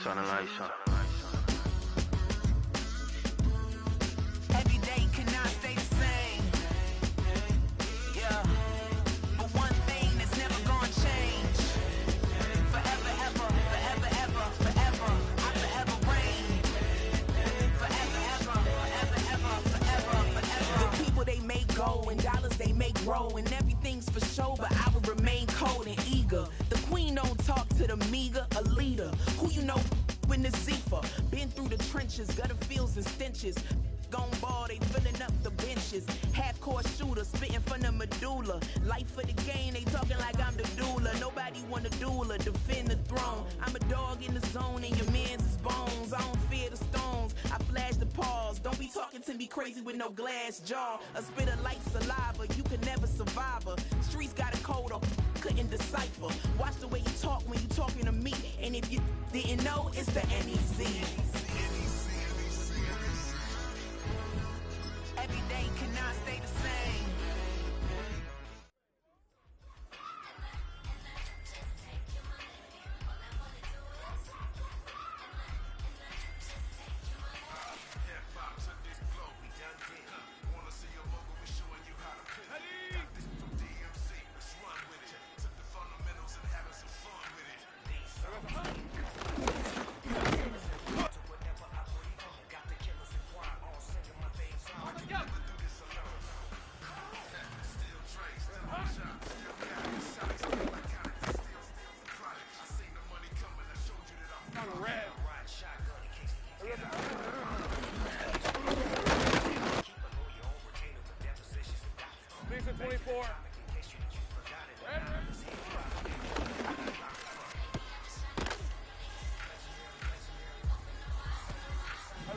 Turn the lights on. Every day cannot stay the same. Yeah. But one thing that's never gonna change. Forever, ever, forever, ever, forever. I forever reign. Forever, ever, forever, ever, forever, forever. The people they make go and dollars they make grow. And everything's for show, but I will remain cold and eager. The queen don't talk to the meager, a leader. Who you know in the Zephyr. Been through the trenches, gutter fields and stenches. Gone ball, they filling up the benches. Half-court shooter, spitting from the medulla. Life for the game, they talking like I'm the doula. Nobody wanna duel or defend the throne. I'm a dog in the zone and your man's is bones. I don't fear the stones, I flash the paws. Don't be talking to me crazy with no glass jaw. A spit of light saliva, you could never survive her. Streets got a code up, couldn't decipher. Watch the way you talk when you talking to me. And if you didn't know, it's the NEC. Every day cannot stay the same.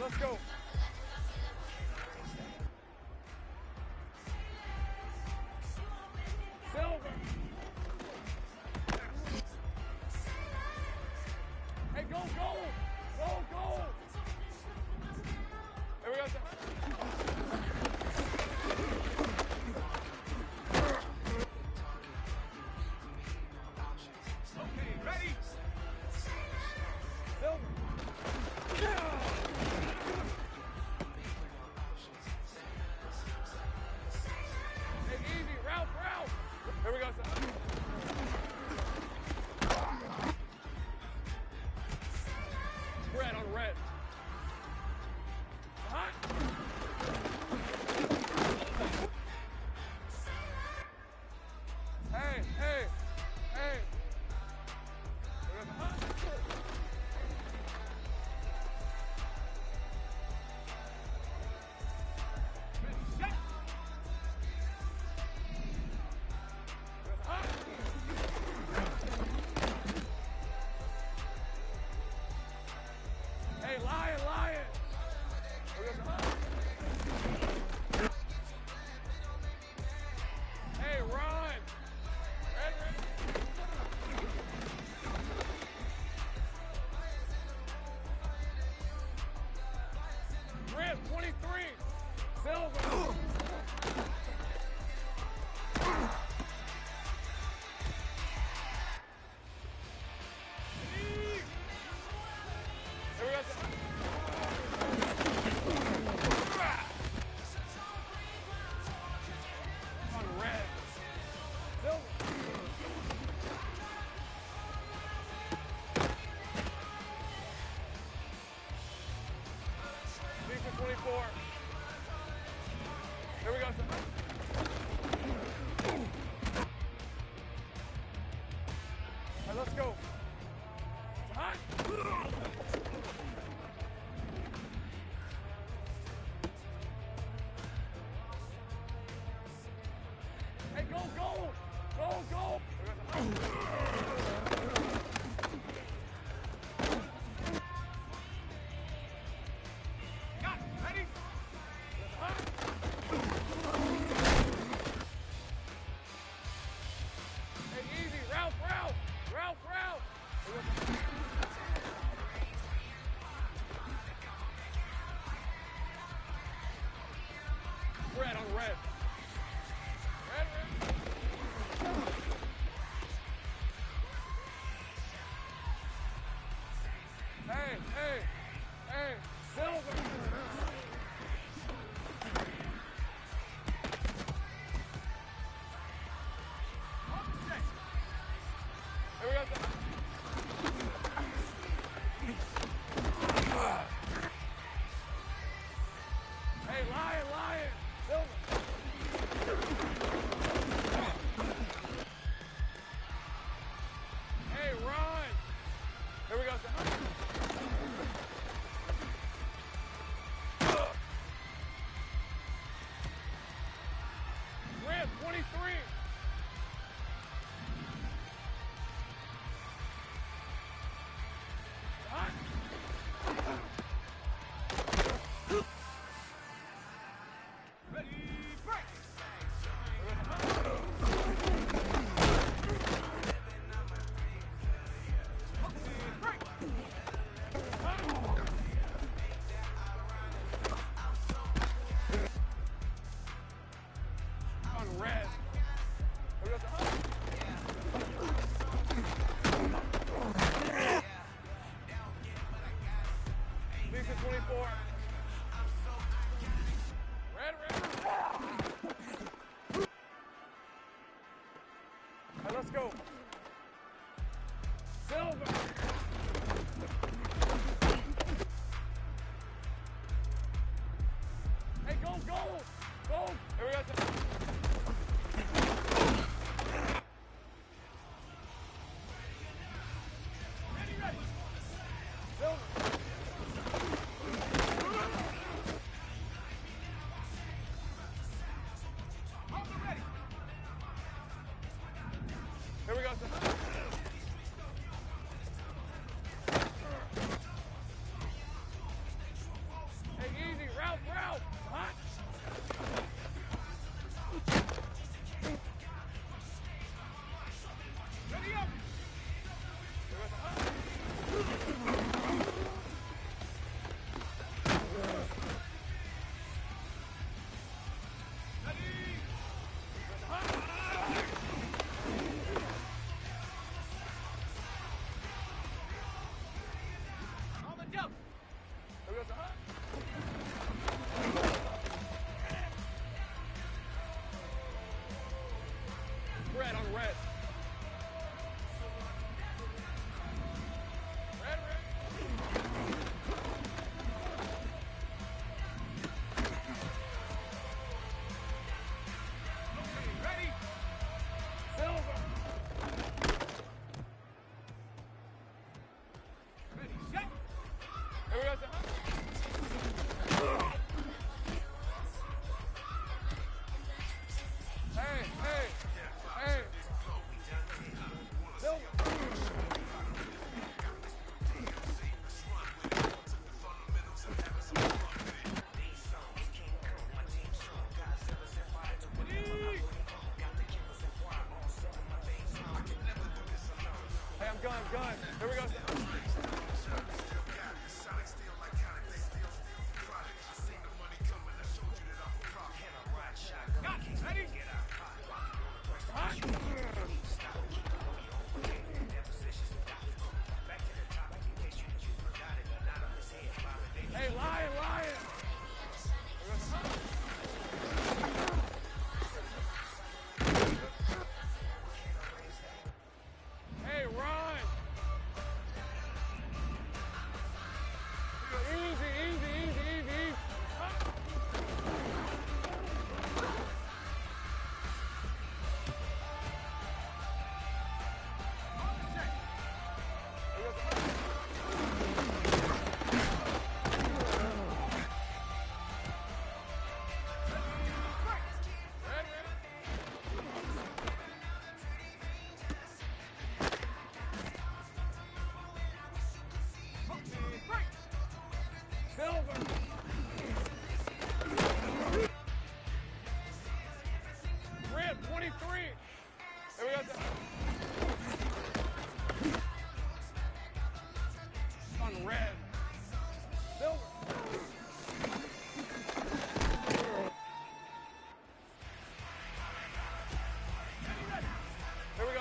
Let's go. Silver. Hey, go, go. Go, go. Here we go. Okay, ready? Silver. Here we go, son. Red on red. Hot. Hey, hey, hey. Here we go, hot. Hey, lion, lion! Hey, run! Red, red. Red, 23! Silver! On red. Silver. Decent 24. Here we go. All right, let's go. Hot. Hey, go, go! Go, go! Got it, ready? Hey, silver. Here we go. Hey, lion, silver. Hey, run. Here we go. Red 23. Hot. Ready, break. On red. We got the hunt. Lisa 24. Red. Hey, let's go. Silver. Hey, gold. Here we go. Ready. Silver. Ready. Here we go. Hey, easy. Ralph. Hot. Ready up. Here goes the hot. Ready. Here's the hot. On the jump. Here goes the hot. Red on red. Red. Okay, ready? Silver. Ready, set. Here we go, sir. Hey. Silver. Hey, I'm going. Here we go. Ready? Hot. Hey, lion. Hey, run. Easy. Silver. Red 23. Here we go. On red. Silver. Here we go.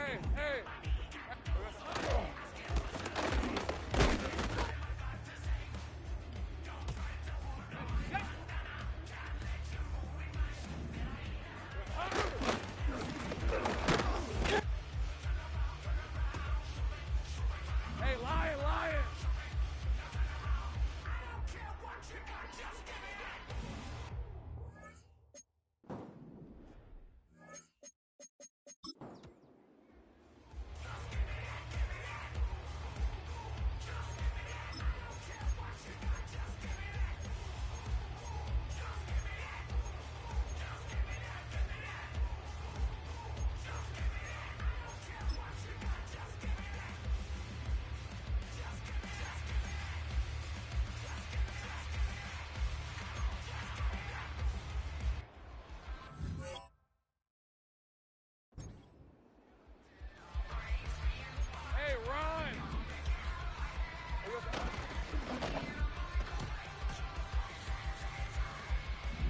Hey, hey. Hey, lion, lion. Hey, run.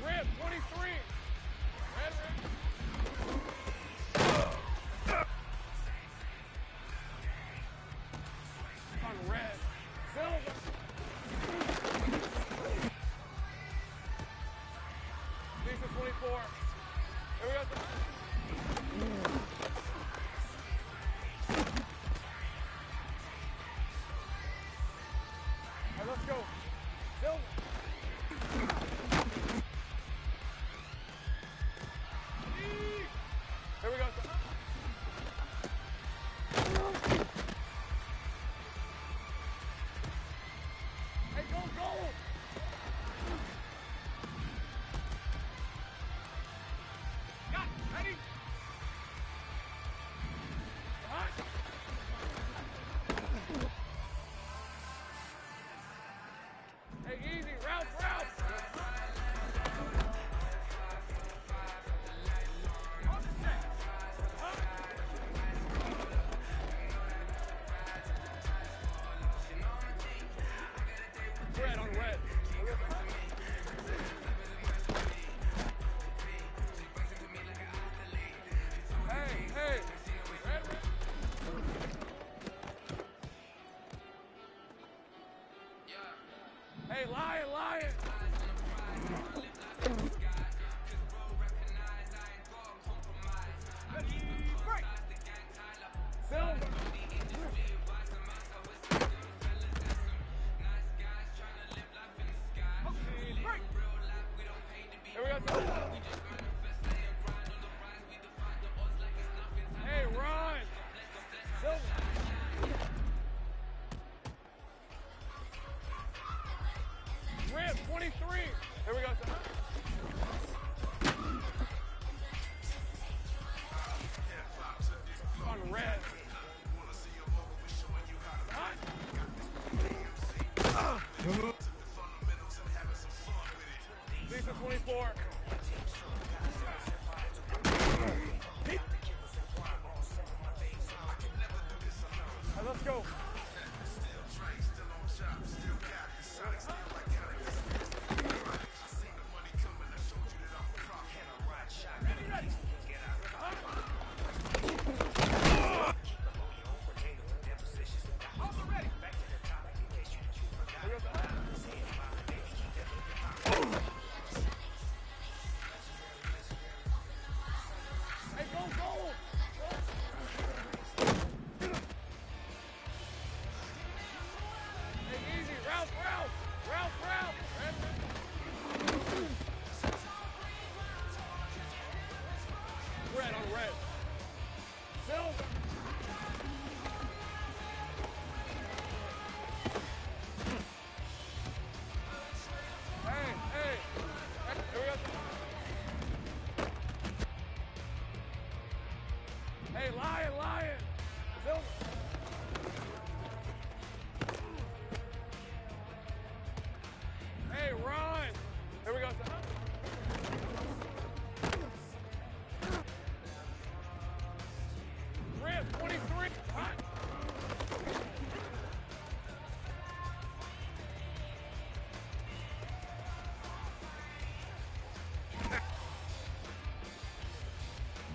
Rip, 23. Red, red. On red. Silver. Lisa 24. Here we go. All right, let's go. Silver. Here we go. Hey, go, go. Got it. Ready? Hot. Hey, easy. Route, route. Red on red. Hey, hey. Red, red. Hey, lion, lion. Break. Silver. Break. Here we go. Hey, run. Silver. Rip, 23. Here we go. On red. Lisa 24. Right, let's go. Hey, go, go. Hey, easy. Route, route. Route, route. Red, red. Red on red. Silver. Hey, hey. Here we go. Hey, lion, lion. Silver. Hey, run. Here we go. Rip, 23. Hot.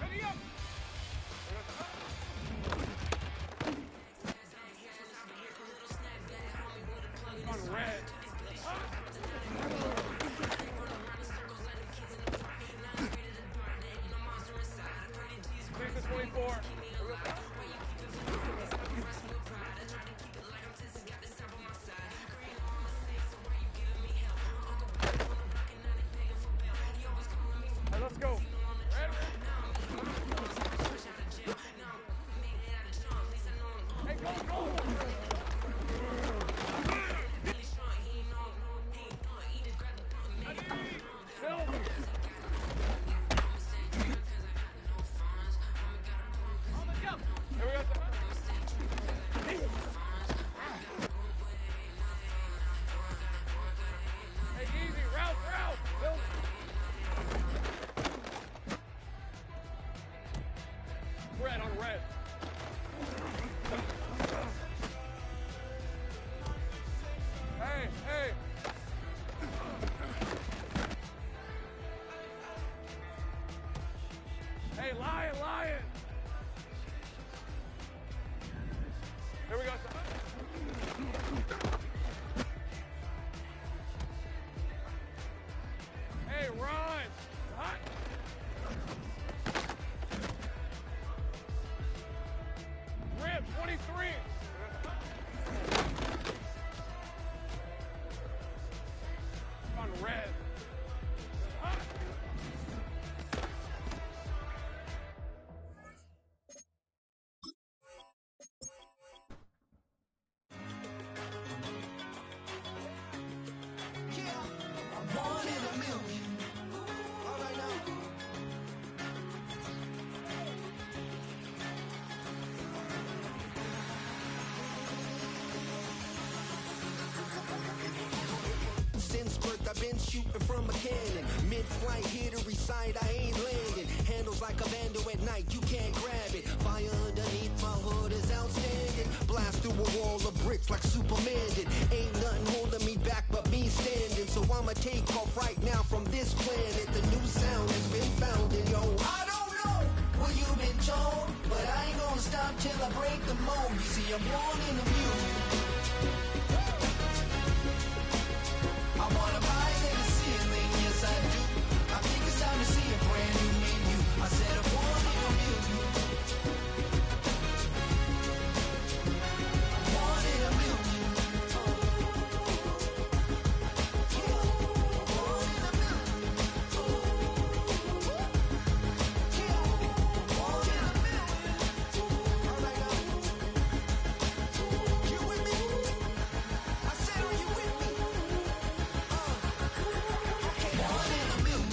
Ready up. 24. Hey, let's go. Ready? Hey, go, go. Bill. Here we go. Hey, easy. Route. Bill. Red on red. Hey. Hey, lion. Here we go. Hey, run. Hot. Rip, 23. On red. Hot. Since birth I've been shooting from a cannon. Mid-flight here to recite, I ain't landing. Handles like a vandal at night, you can't grab it. Fire underneath my hood is outstanding. Blast through a wall of bricks like Superman did. Ain't nothing holding me back but me standing. So I'ma take off right now from this planet. The new sound has been found and yo, I don't know what you've been told, but I ain't gonna stop till I break the mold. You see, I'm born in the music. I wanna rise in the ceiling, yes I do. I think it's time to see a brand new menu. I said I'm born in the music. I'm born in the music. I'm born in the music. I'm born in the music. All right now. You with me? I said, are you with me?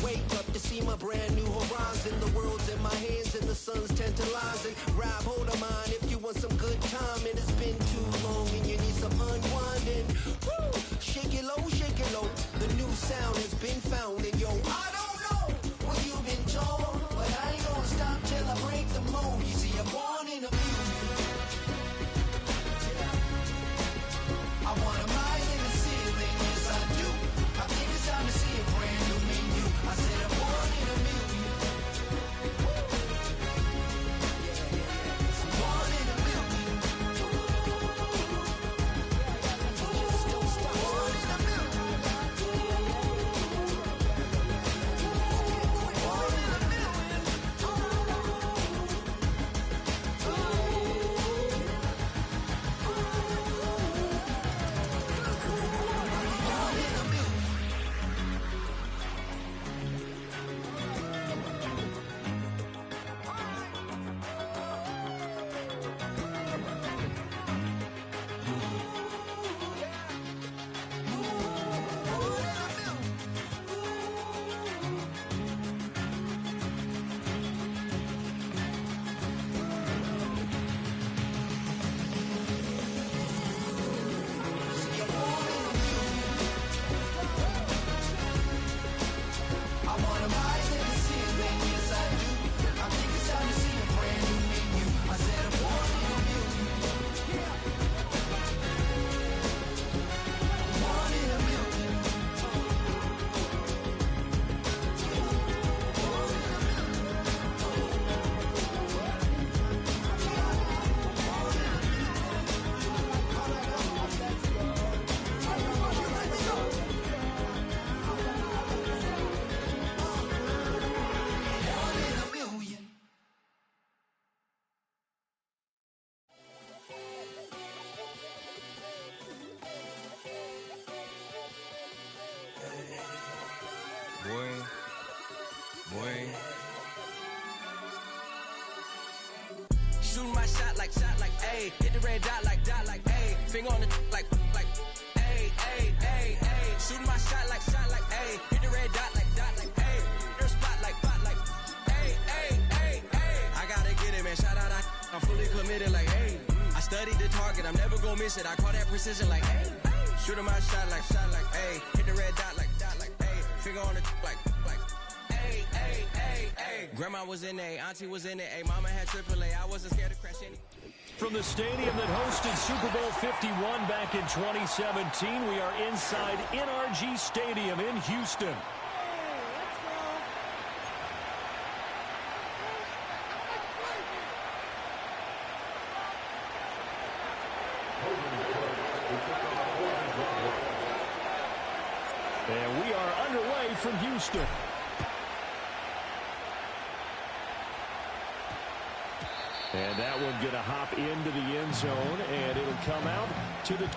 Wake up to see my brand new horizon. The world's in my hands and the sun's tantalizing. Grab hold of mine if you want some good time. And it's been too long and you need some unwinding. Woo! Shake it low, shake it low. The new sound has been found. And yo, I don't know what you've been told, but I ain't gonna stop till I break the mold. You see, I'm born in the music. I wanna rise in the ceiling, yes I do. I think it's time to see a brand new menu. I said I'm born in the music. I'm born in the music. Just don't stop. Born in the music. shot like, ayy. Hit the red dot like, ayy. Finger on the like, ayy, ayy, ayy, ayy. Shooting my shot like, ayy. Hit the red dot like, ayy. Her spot like, ayy, ayy, ayy, ayy. I gotta get it, man. Shout out, I'm fully committed like, hey. I studied the target, I'm never gonna miss it. I call that precision like, hey. Shooting my shot like, ayy. Hit the red dot like, ayy. Finger on the like, ayy, ayy, ayy, ayy. Grandma was in A, auntie was in it, ayy. Mama had AAA, I wasn't scared to crash any. From the stadium that hosted Super Bowl 51 back in 2017, we are inside NRG Stadium in Houston. And we are underway from Houston. And that one going to hop into the end zone, and it'll come out to the...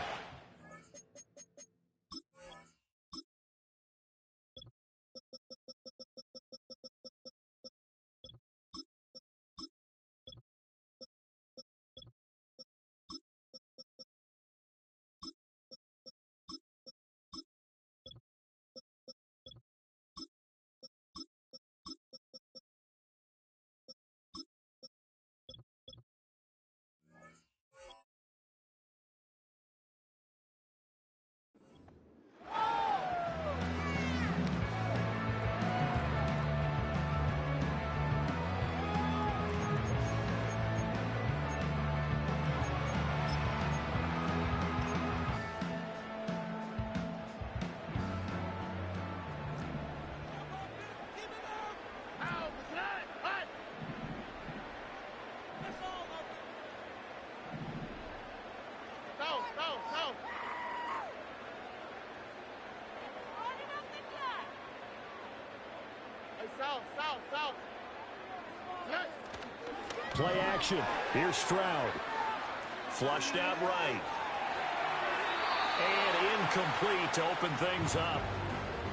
South. Yes. Play action. Here's Stroud. Flushed out right. And incomplete to open things up.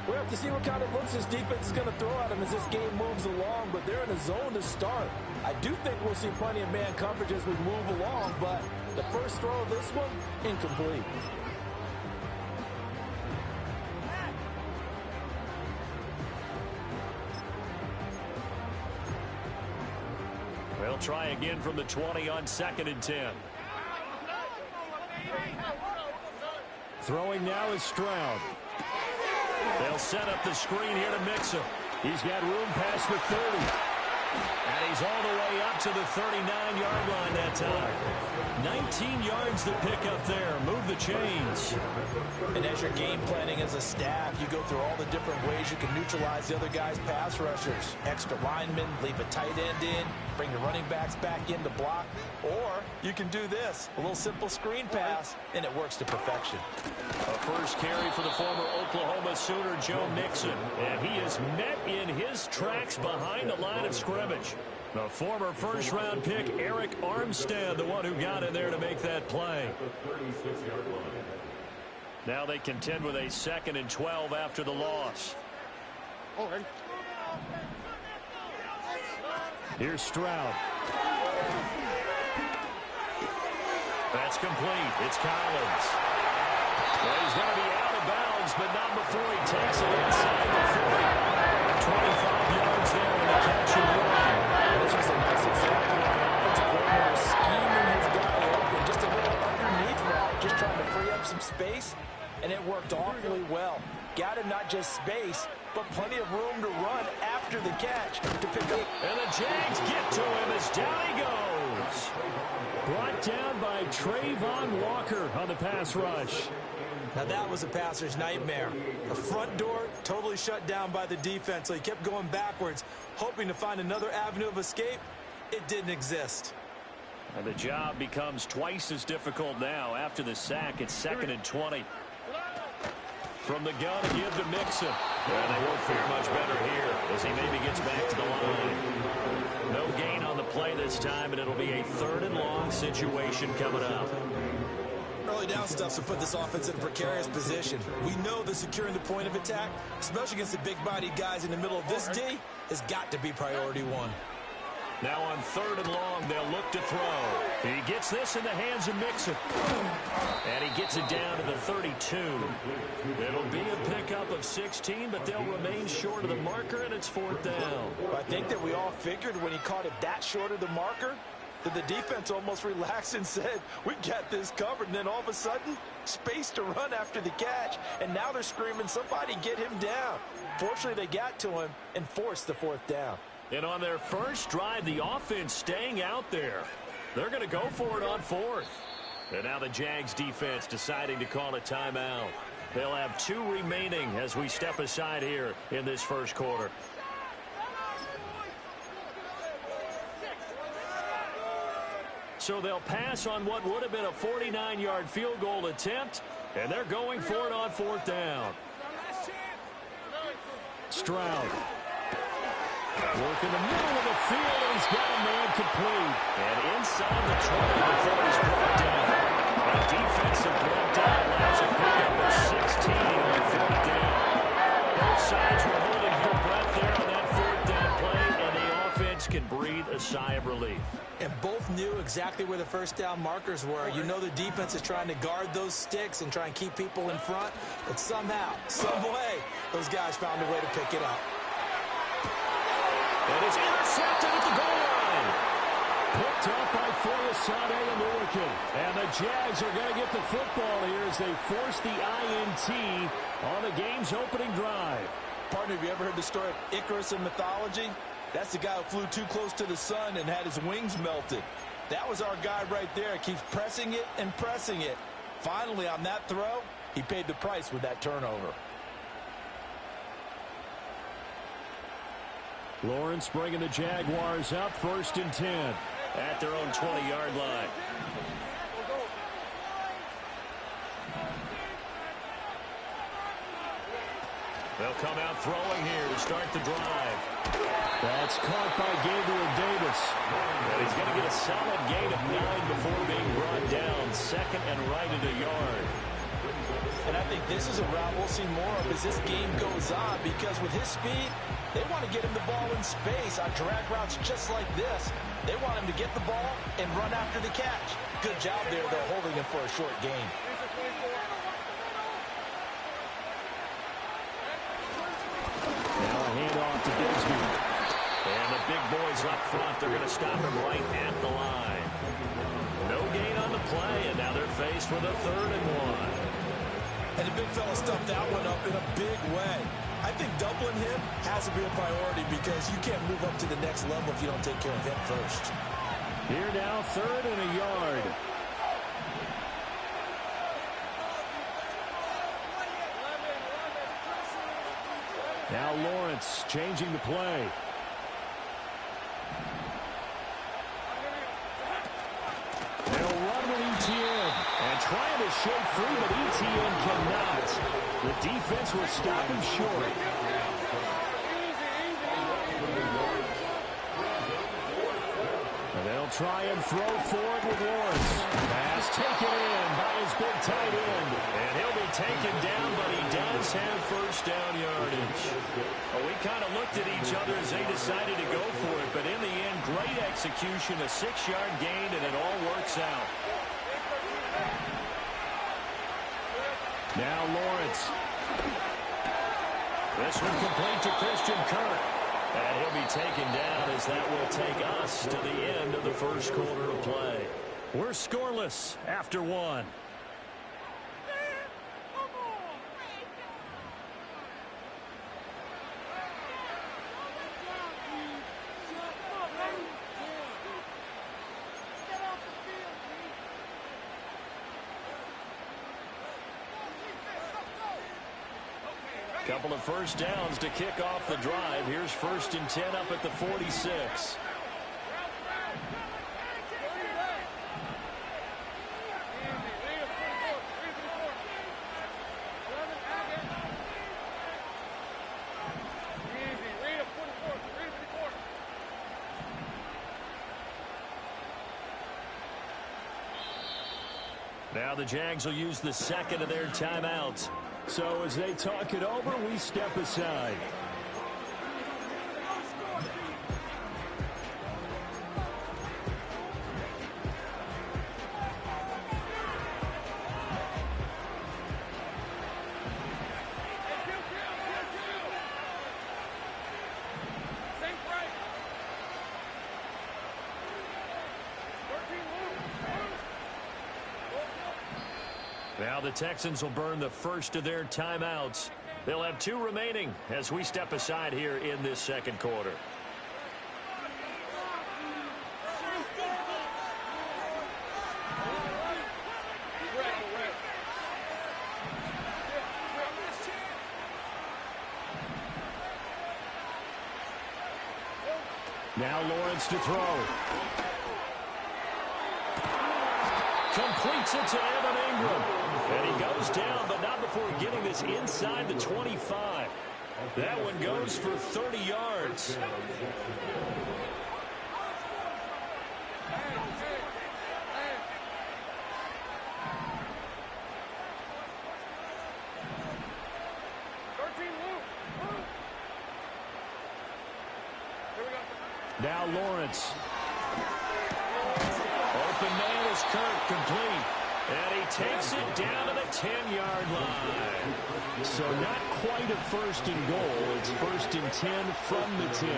We'll have to see what kind of looks this defense is going to throw at them as this game moves along, but they're in a zone to start. I do think we'll see plenty of man coverage as we move along, but the first throw of this one, incomplete. They'll try again from the 20 on 2nd and 10. Throwing now is Stroud. They'll set up the screen here to Mixon. He's got room past the 30. And he's all the way up to the 39-yard line that time. 19 yards to pick up there. Move the chains. And as you're game planning as a staff, you go through all the different ways you can neutralize the other guy's pass rushers. Extra linemen, leave a tight end in, bring the running backs back in to block. Or you can do this, a little simple screen pass, and it works to perfection. A first carry for the former Oklahoma Sooner, Joe Mixon. And he is met in his tracks behind the line of scrimmage. The former first-round pick, Eric Armstead, the one who got in there to make that play. Now they contend with a 2nd and 12 after the loss. Here's Stroud. That's complete. It's Collins. Well, he's going to be out of bounds, but not before he takes it inside the 40. 25 yards there in the catch and run. This was a nice example of an offensive coordinator scheming his guy open, just a little underneath route, just trying to free up some space, and it worked awfully well. Got him not just space, but plenty of room to run after the catch to pick up. And the Jags get to him as down he goes. Brought down by Trayvon Walker on the pass rush. Now that was a passer's nightmare. The front door totally shut down by the defense, so he kept going backwards, hoping to find another avenue of escape. It didn't exist. And the job becomes twice as difficult now after the sack. It's 2nd and 20. From the gun to give to Mixon. And they won't fare much better here as he maybe gets back to the line. No gain on the play this time, and it'll be a 3rd and long situation coming up. Early down stuff's to put this offense in a precarious position. We know that securing the point of attack, especially against the big-bodied guys in the middle of this D, has got to be priority one. Now on 3rd and long, they'll look to throw. He gets this in the hands of Mixon. And he gets it down to the 32. It'll be a pickup of 16, but they'll remain short of the marker, and it's 4th down. I think that we all figured when he caught it that short of the marker, that the defense almost relaxed and said, we got this covered. And then all of a sudden, space to run after the catch. And now they're screaming, somebody get him down. Fortunately, they got to him and forced the 4th down. And on their first drive, the offense staying out there. They're going to go for it on 4th. And now the Jags defense deciding to call a timeout. They'll have 2 remaining as we step aside here in this first quarter. So they'll pass on what would have been a 49-yard field goal attempt, and they're going for it on 4th down. Stroud. Work in the middle of the field, and he's got a man complete. And inside the 20 before he's brought down. A defensive breakdown allows a pickup of 16 on 4th down. Both sides were holding their breath there on that 4th down play, and the offense can breathe a sigh of relief. And both knew exactly where the first down markers were. You know the defense is trying to guard those sticks and try and keep people in front. But somehow, some way, those guys found a way to pick it up. And it's intercepted at the goal line. Picked up by Foyesade and Lurican. And the Jags are going to get the football here as they force the INT on the game's opening drive. Partner, have you ever heard the story of Icarus in mythology? That's the guy who flew too close to the sun and had his wings melted. That was our guy right there. Keeps pressing it and pressing it. Finally, on that throw, he paid the price with that turnover. Lawrence bringing the Jaguars up 1st and 10 at their own 20-yard line. They'll come out throwing here to start the drive. That's caught by Gabriel Davis. And he's going to get a solid gain of 9 before being brought down. 2nd and right at a yard. And I think this is a route we'll see more of as this game goes on, because with his speed, they want to get him the ball in space on drag routes just like this. They want him to get the ball and run after the catch. Good job there, though, holding him for a short gain. Now a handoff to Bigsby. And the big boys up front, they're going to stop him right at the line. No gain on the play, and now they're faced with a 3rd and 1. And the big fella stuffed that one up in a big way. I think doubling him has to be a priority, because you can't move up to the next level if you don't take care of him first. Here now, 3rd and a yard. Now Lawrence changing the play. They'll run with ETN and trying to shake free, but ETN cannot. The defense will stop him short. And they'll try and throw forward with Lawrence. Pass taken in by his big tight end. And he'll be taken down, but he does have 1st down yardage. Well, we kind of looked at each other as they decided to go for it, but in the end, great execution, a 6-yard gain, and it all works out. Now Lawrence. This one complete to Christian Kirk. And he'll be taken down as that will take us to the end of the first quarter of play. We're scoreless after 1. Couple of 1st downs to kick off the drive. Here's 1st and 10 up at the 46. Now the Jags will use the 2nd of their timeouts. So as they talk it over, we step aside. Now the Texans will burn the first of their timeouts. They'll have 2 remaining as we step aside here in this second quarter. Now Lawrence to throw. Completes it to Evan Ingram. And he goes down, but not before getting this inside the 25. That one goes for 30 yards. Now Lawrence. Open man is Kirk, complete. And he takes it down to the 10-yard line. So not quite a first and goal. It's first and 10 from the 10.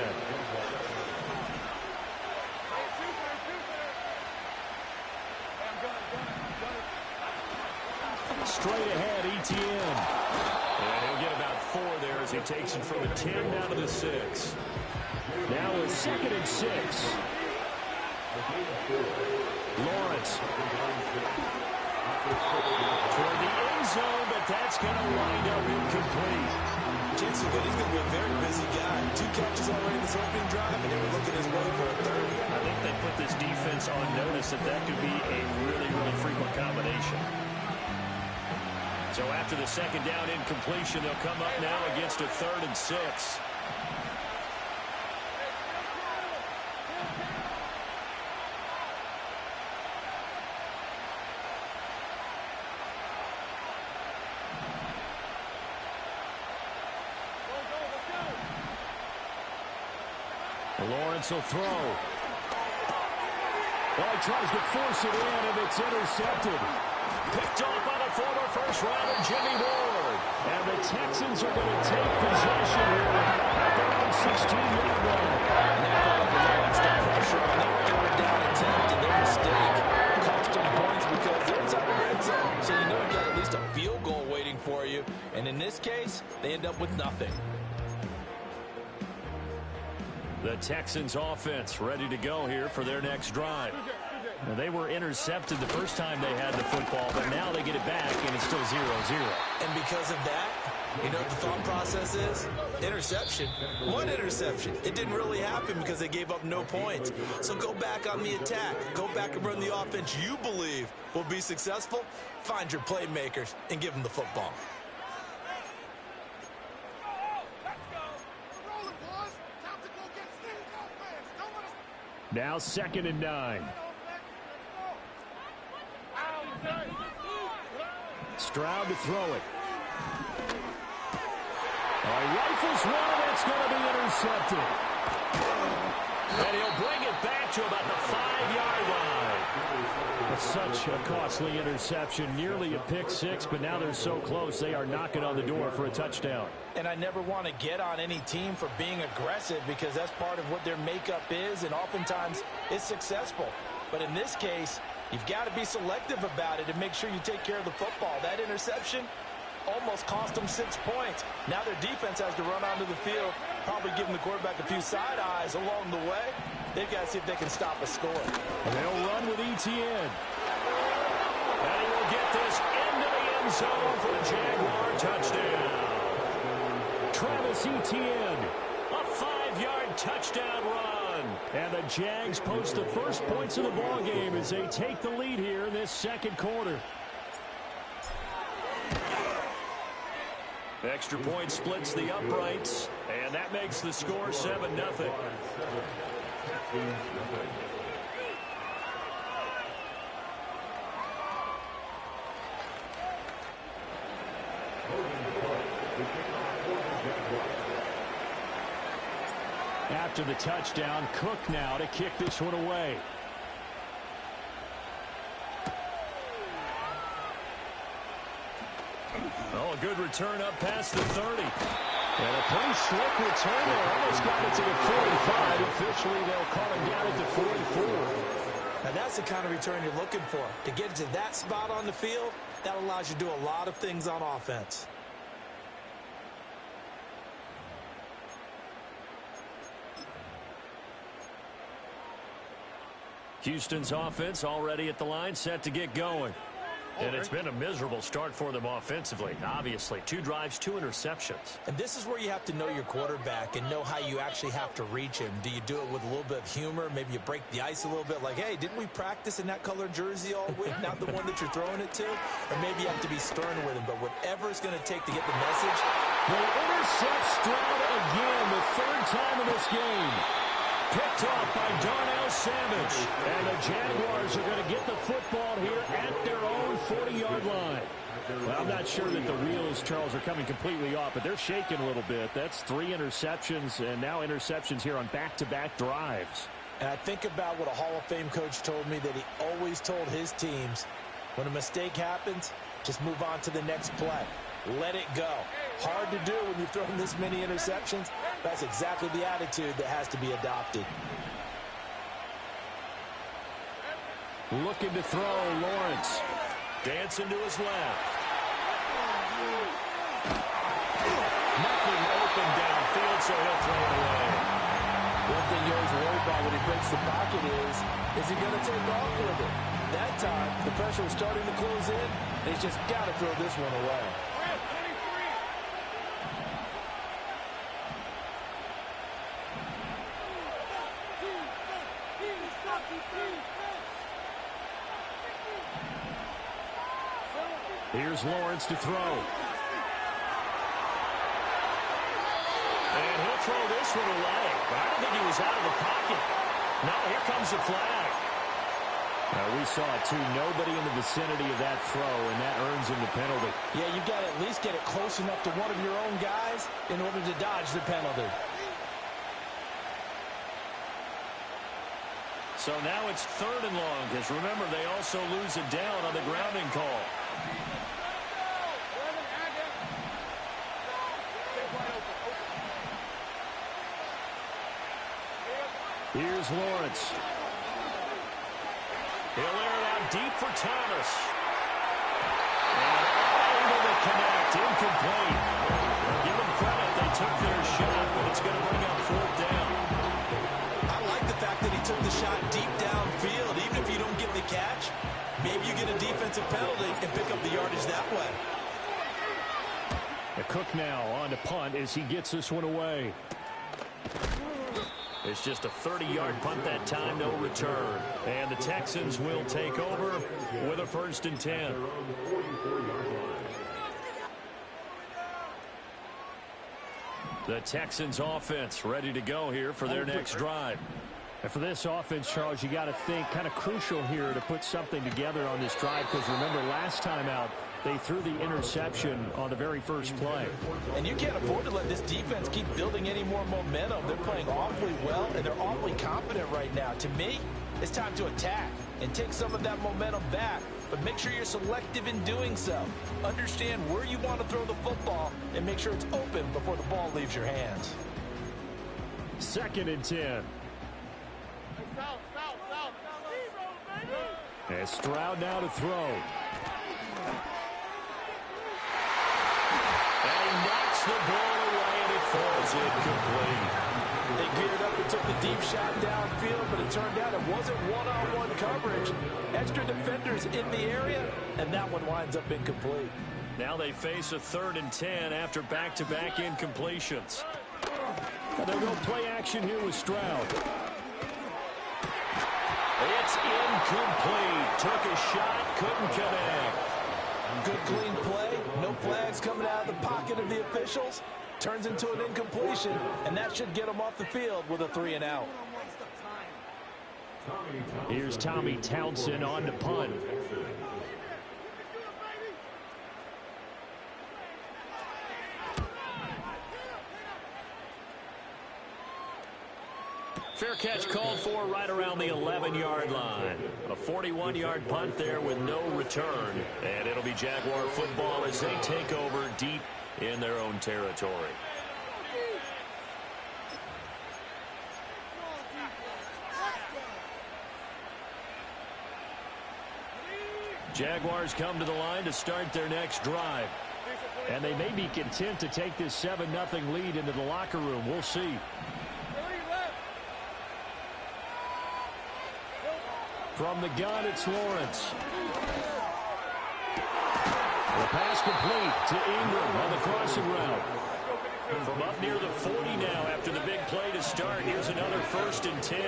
Straight ahead, Etienne. And he'll get about 4 there as he takes it from the 10 down to the 6. Now it's 2nd and 6. Lawrence. Toward the end zone, but that's going to wind up incomplete. Chance is good. He's going to be a very busy guy. 2 catches already in this opening drive, and they were looking his way for a 3rd. I think they put this defense on notice that could be a really, really frequent combination. So after the 2nd down incompletion, they'll come up now against a 3rd and 6. Lawrence will throw. Well, he tries to force it in, and it's intercepted. Picked off by the former first-rounder Jimmy Ward. And the Texans are going to take possession here at their own 16-yard line. And that provides the pressure on their 3rd down attempt, and their mistake cost them points because they're inside the red zone. So you know you got at least a field goal waiting for you. And in this case, they end up with nothing. The Texans offense ready to go here for their next drive. Now, they were intercepted the first time they had the football, but now they get it back, and it's still 0-0. And because of that, you know what the thought process is? Interception. What interception? It didn't really happen because they gave up no points. So go back on the attack. Go back and run the offense you believe will be successful. Find your playmakers and give them the football. Now 2nd and 9. Stroud to throw it. Rifles one, and it's going to be intercepted. And he'll bring it back to about the 5-yard line. It's such a costly interception, nearly a pick 6, but now they're so close they are knocking on the door for a touchdown. And I never want to get on any team for being aggressive because that's part of what their makeup is, and oftentimes it's successful. But in this case, you've got to be selective about it and make sure you take care of the football. That interception almost cost them 6 points. Now their defense has to run onto the field, probably giving the quarterback a few side eyes along the way. They've got to see if they can stop a score. And they'll run with Etienne. And he will get this into the end zone for a Jaguar touchdown. Travis Etienne, a 5-yard touchdown run. And the Jags post the first points of the ballgame as they take the lead here in this second quarter. Extra point splits the uprights, and that makes the score 7-0. After the touchdown, Cook now to kick this one away. Oh, a good return up past the 30. And a pretty slick return there. Almost got it to the 45. Officially, they'll call him down at the 44. Now, that's the kind of return you're looking for. To get to that spot on the field, That allows you to do a lot of things on offense. Houston's offense already at the line, set to get going. And it's been a miserable start for them offensively, obviously. 2 drives, 2 interceptions. And this is where you have to know your quarterback and know how you actually have to reach him. Do you do it with a little bit of humor? Maybe you break the ice a little bit, like, hey, didn't we practice in that color jersey all week, not the one that you're throwing it to? Or maybe you have to be stern with him, but whatever it's going to take to get the message. They intercept Stroud again, the 3rd time in this game. Picked off by Darnell Savage. And the Jaguars are going to get the football here at their own 40-yard line. Well, I'm not sure that the wheels, Charles, are coming completely off, but they're shaking a little bit. That's 3 interceptions, and now interceptions here on back-to-back drives. And I think about what a Hall of Fame coach told me that he always told his teams, when a mistake happens, just move on to the next play. Let it go. Hard to do when you've thrown this many interceptions. That's exactly the attitude that has to be adopted. Looking to throw, Lawrence. Dancing to his left. Nothing open downfield, so he'll throw it away. One thing you always worry about when he breaks the pocket is he going to take off with it? That time, the pressure was starting to close in, and he's just got to throw this one away. Here's Lawrence to throw. And he'll throw this one away. But I don't think he was out of the pocket. No, here comes the flag. Now, we saw it, too. Nobody in the vicinity of that throw, and that earns him the penalty. Yeah, you've got to at least get it close enough to one of your own guys in order to dodge the penalty. So now it's 3rd and long, because remember, they also lose it down on the grounding call. Here's Lawrence. He'll air it out deep for Thomas. And able to connect. Incomplete. Give them credit. They took their shot, but it's going to bring up 4th down. I like the fact that he took the shot deep downfield. Even if you don't get the catch, maybe you get a defensive penalty and pick up the yardage that way. The Cook now on to punt as he gets this one away. It's just a 30-yard punt that time, no return. And the Texans will take over with a 1st and 10. The Texans offense ready to go here for their next drive. And for this offense, Charles, you got to think kind of crucial here to put something together on this drive, because remember last time out, they threw the interception on the very first play. And you can't afford to let this defense keep building any more momentum. They're playing awfully well, and they're awfully confident right now. To me, it's time to attack and take some of that momentum back. But make sure you're selective in doing so. Understand where you want to throw the football and make sure it's open before the ball leaves your hands. 2nd and 10. And Stroud now to throw. And he knocks the ball away, and it falls incomplete. They geared up and took the deep shot downfield, but it turned out it wasn't one-on-one coverage. Extra defenders in the area, and that one winds up incomplete. Now they face a 3rd and 10 after back-to-back incompletions. And they'll go play action here with Stroud. It's incomplete. Took a shot, couldn't connect. Good clean play. No flags coming out of the pocket of the officials. Turns into an incompletion, and that should get them off the field with a 3-and-out. Here's Tommy Townsend on to punt. Fair catch called for right around the 11-yard line. A 41-yard punt there with no return. And it'll be Jaguar football as they take over deep in their own territory. Jaguars come to the line to start their next drive. And they may be content to take this 7-0 lead into the locker room. We'll see. From the gun, it's Lawrence. The pass complete to Ingram on the crossing route. From up near the 40 now after the big play to start. Here's another 1st and 10.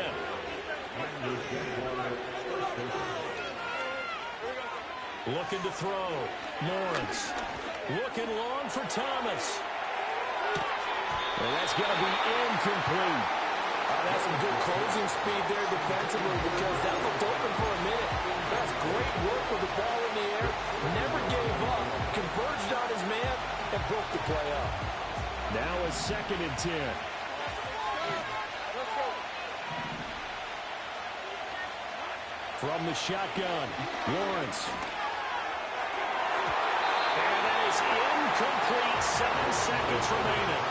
Looking to throw. Lawrence. Looking long for Thomas. And that's going to be incomplete. That's some good closing speed there defensively because that looked open for a minute. That's great work with the ball in the air. Never gave up. Converged on his man and broke the play up. Now a 2nd and 10. From the shotgun, Lawrence. And that is incomplete. 7 seconds remaining.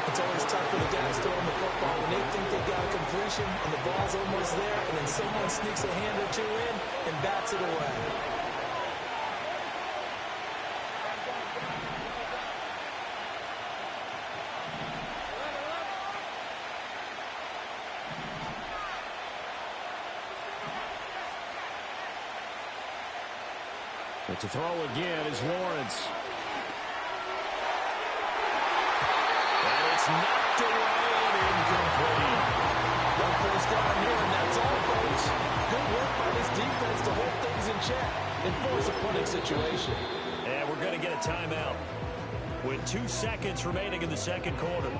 It's always tough for the guys throwing the football when they think they got a completion and the ball's almost there, and then someone sneaks a hand or two in and bats it away. But to throw again is Lawrence. And it's knocked away and incomplete. One first down here, and that's all, folks. Good work by this defense to hold things in check and force a punting situation. And we're going to get a timeout with 2 seconds remaining in the second quarter.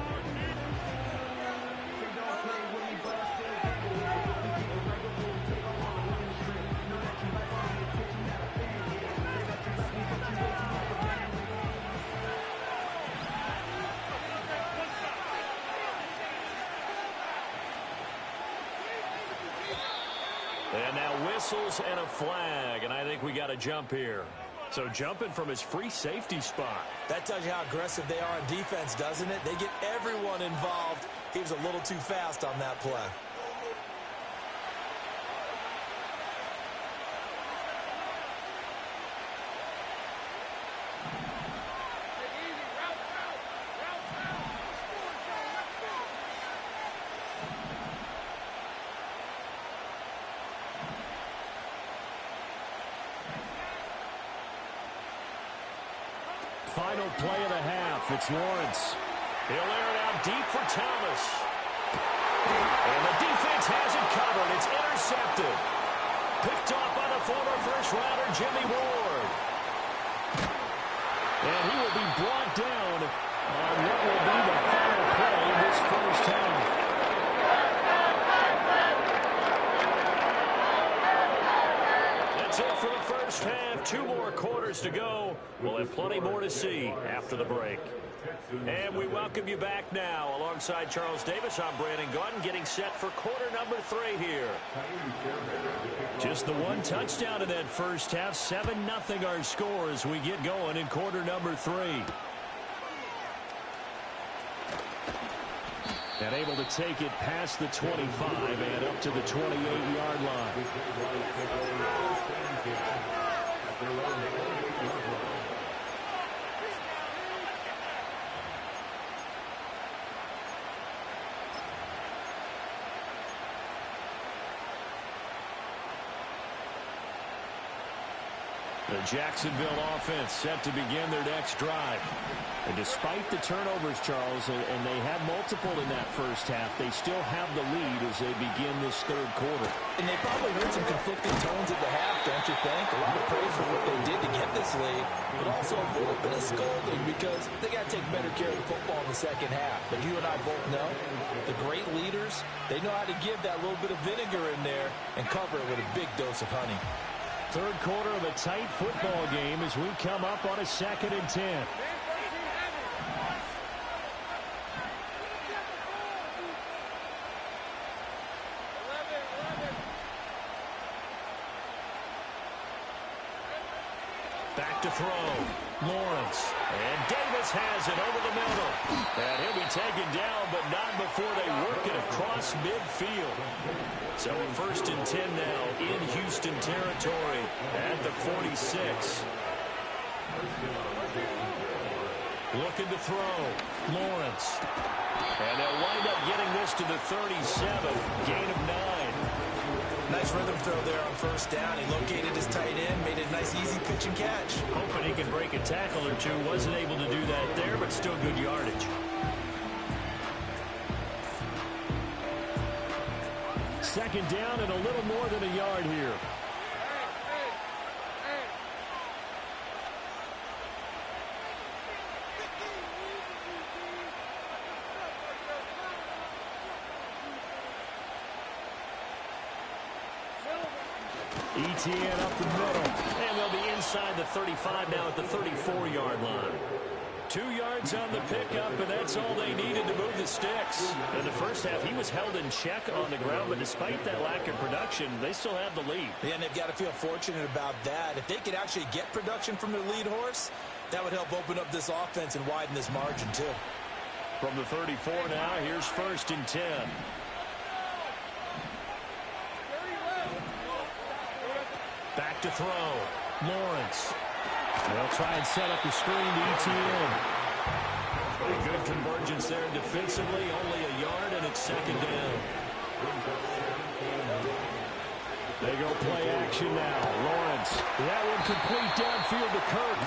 And now whistles and a flag, and I think we got a jump here. So jumping from his free safety spot. That tells you how aggressive they are on defense, doesn't it? They get everyone involved. He was a little too fast on that play. Final play of the half. It's Lawrence. He'll air it out deep for Thomas. And the defense has it covered. It's intercepted. Picked off by the former first-rounder, Jimmy Ward. And he will be brought down on what will be the final play of this first half. That's it for the first half. 2 more quarters to go. We'll have plenty more to see after the break. And we welcome you back now. Alongside Charles Davis, I'm Brandon Gunn, getting set for quarter number 3 here. Just the 1 touchdown in that first half. 7-0 our score as we get going in quarter number 3. And able to take it past the 25 and up to the 28-yard line. The Jacksonville offense set to begin their next drive. And despite the turnovers, Charles, and they had multiple in that first half, they still have the lead as they begin this third quarter. And they probably heard some conflicting tones at the half, don't you think? A lot of praise for what they did to get this lead, but also a little bit of scolding because they got to take better care of the football in the second half. But you and I both know the great leaders, they know how to give that little bit of vinegar in there and cover it with a big dose of honey. Third quarter of a tight football game as we come up on a 2nd and 10. Back to throw. Lawrence. And Davis has it over the middle. And he'll be taken down, but not before they work it across midfield. So 1st and 10 now in Houston territory at the at 46. Looking to throw. Lawrence. And they'll wind up getting this to the 37. Gain of 9. Nice rhythm throw there on first down. He located his tight end, made it a nice easy pitch and catch. Hoping he can break a tackle or two. Wasn't able to do that there, but still good yardage. Second down and a little more than a yard here. ETN up the middle, and they'll be inside the 35 now at the 34-yard line. 2 yards on the pickup, and that's all they needed to move the sticks. In the first half, he was held in check on the ground, but despite that lack of production, they still have the lead. Yeah, and they've got to feel fortunate about that. If they could actually get production from their lead horse, that would help open up this offense and widen this margin, too. From the 34 now, here's 1st and 10. Back to throw. Lawrence. They'll try and set up the screen to ETN. A good convergence there defensively. Only a yard, and it's 2nd down. They go play action now. Lawrence. That one complete downfield to Kirk.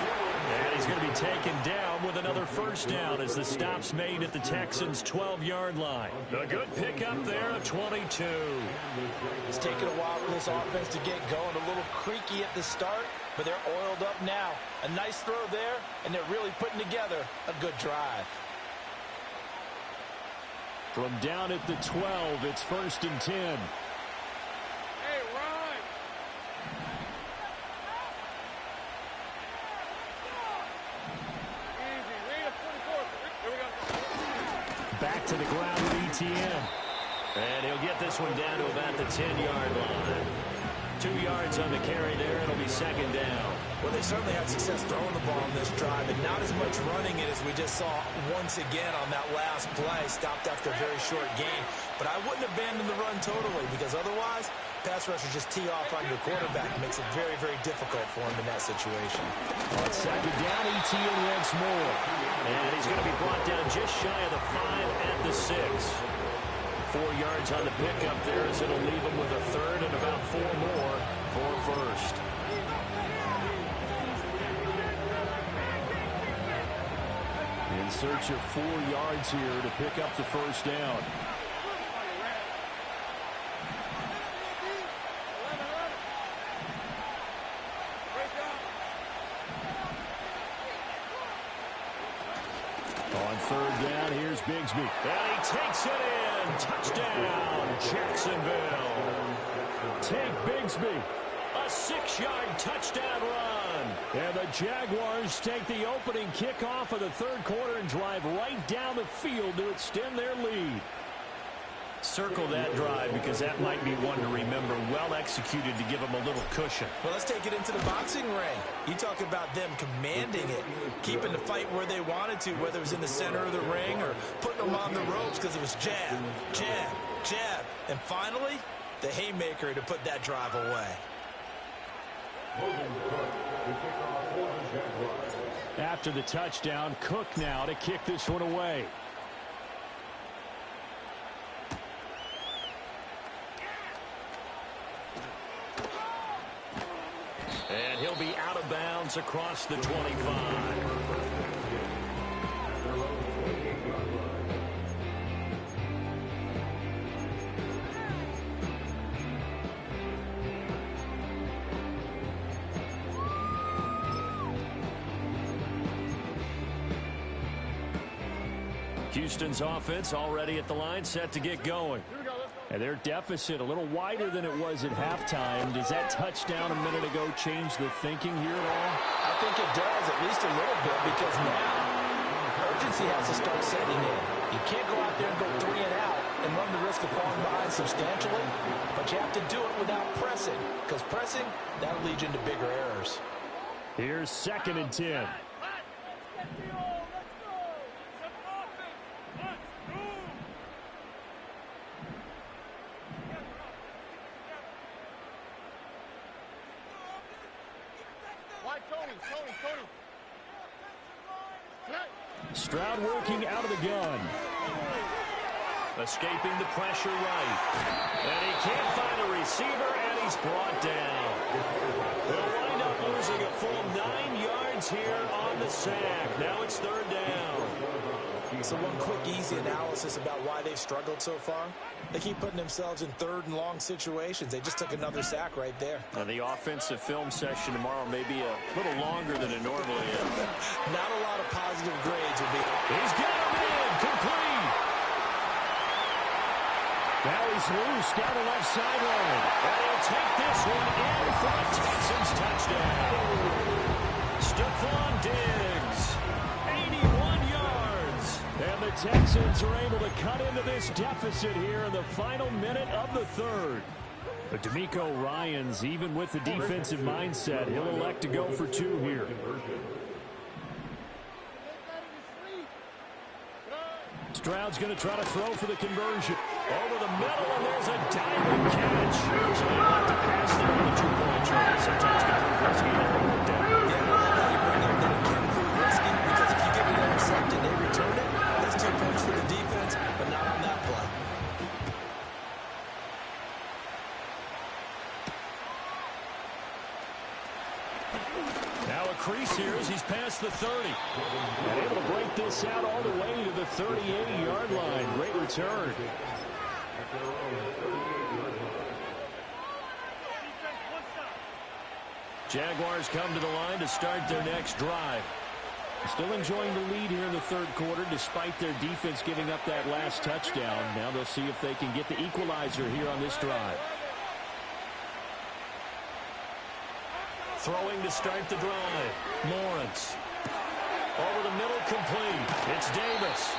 And he's going to be taken down with another 1st down as the stop's made at the Texans' 12-yard line. A good pickup there of 22. It's taken a while for this offense to get going. A little creaky at the start, but they're oiled up now. A nice throw there, and they're really putting together a good drive. From down at the 12, it's 1st and 10. Back to the ground with ETN. And he'll get this one down to about the 10-yard line. 2 yards on the carry there. It'll be 2nd down. Well, they certainly had success throwing the ball on this drive, and not as much running it as we just saw once again on that last play. Stopped after a very short gain. But I wouldn't abandon the run totally, because otherwise, pass rushers just tee off on your quarterback. It makes it very, very difficult for him in that situation. On 2nd down, ETN once more. And he's going to be brought down just shy of the 5 at the 6. 4 yards on the pickup there as it'll leave him with a 3rd and about 4 more for 1st. In search of 4 yards here to pick up the 1st down. On 3rd down, here's Bigsby. And he takes it in. Touchdown, Jacksonville. Take Bigsby. A 6-yard touchdown run. And the Jaguars take the opening kickoff of the 3rd quarter and drive right down the field to extend their lead. Circle that drive because that might be one to remember. Well executed to give them a little cushion. Well, let's take it into the boxing ring. You talk about them commanding it, keeping the fight where they wanted to, whether it was in the center of the ring or putting them on the ropes because it was jab, jab, jab. And finally, the haymaker to put that drive away. After the touchdown, Cook now to kick this one away. And he'll be out of bounds across the 25. Houston's offense already at the line, set to get going. And their deficit a little wider than it was at halftime. Does that touchdown a minute ago change the thinking here at all? I think it does, at least a little bit, because now urgency has to start setting in. You can't go out there and go 3 and out and run the risk of falling behind substantially, but you have to do it without pressing, because pressing, that'll lead you into bigger errors. Here's 2nd and 10. Stroud working out of the gun. Escaping the pressure right. And he can't find a receiver, and he's brought down. They'll wind up losing a full 9 yards here on the sack. Now it's third down. So one quick, easy analysis about why they've struggled so far. They keep putting themselves in third and long situations. They just took another sack right there. Now the offensive film session tomorrow may be a little longer than it normally is. Not a lot of positive grades would be. He's got him in. Complete. Now he's loose down the left sideline. And he'll take this one in for a Texans touchdown. Stephon Diggs, 81 yards. And the Texans are able to cut into this deficit here in the final minute of the third. But D'Amico Ryans, even with the defensive mindset, he'll elect to go for 2 here. Stroud's going to try to throw for the conversion. Over the middle, and there's a diving catch. So they like to pass there on the 2-point try. Sometimes get risky there and work down. Yeah, I love how you bring up that it can prove risky, because if you give it an intercept and they return it, that's 2 points for the defense, but not on that play. Now a crease here as he's past the 30. And able to break this out all the way to the 38-yard line. Great return. Jaguars come to the line to start their next drive. Still enjoying the lead here in the third quarter despite their defense giving up that last touchdown. Now they'll see if they can get the equalizer here on this drive. Throwing to start the drive. Lawrence. Over the middle, complete. It's Davis.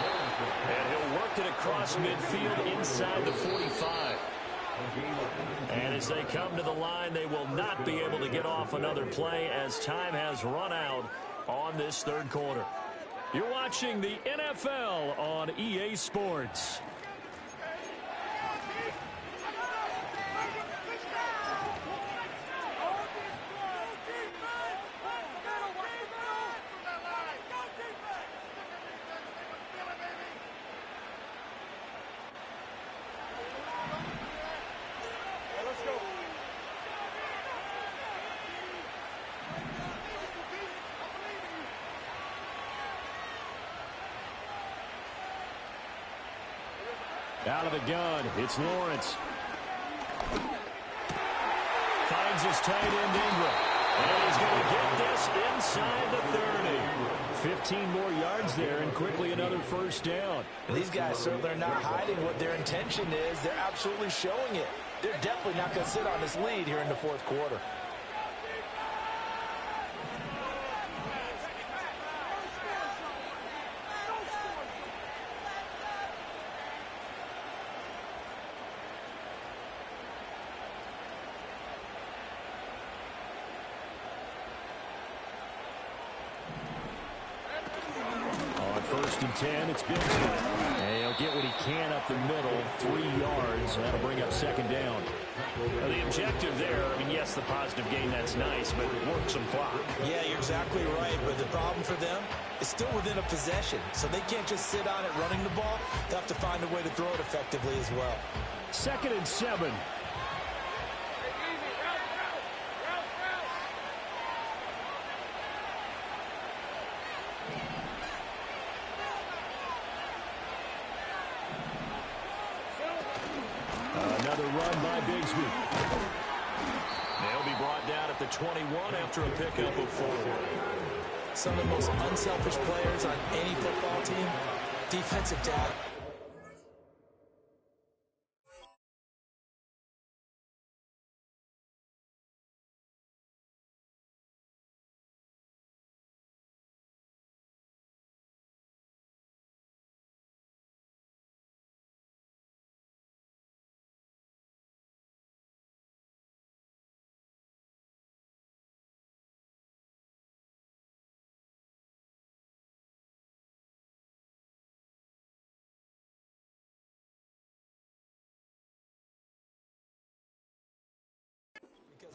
And he'll work it across midfield inside the 45. And as they come to the line, they will not be able to get off another play as time has run out on this third quarter. You're watching the NFL on EA Sports. Out of the gun, it's Lawrence. Finds his tight end Ingram. And he's going to get this inside the 30. 15 more yards there and quickly another first down. These guys certainly are not hiding what their intention is. They're absolutely showing it. They're definitely not going to sit on this lead here in the fourth quarter. First and 10, it's Benjamin. And he'll get what he can up the middle, 3 yards. That'll bring up second down. Well, the objective there, I mean, yes, the positive gain, that's nice, but work some clock. Yeah, you're exactly right, but the problem for them is still within a possession, so they can't just sit on it running the ball. They have to find a way to throw it effectively as well. 2nd and 7. Another run by Bigsby. They'll be brought down at the 21 after a pickup of 4. Some of the most unselfish players on any football team, defensive tackle.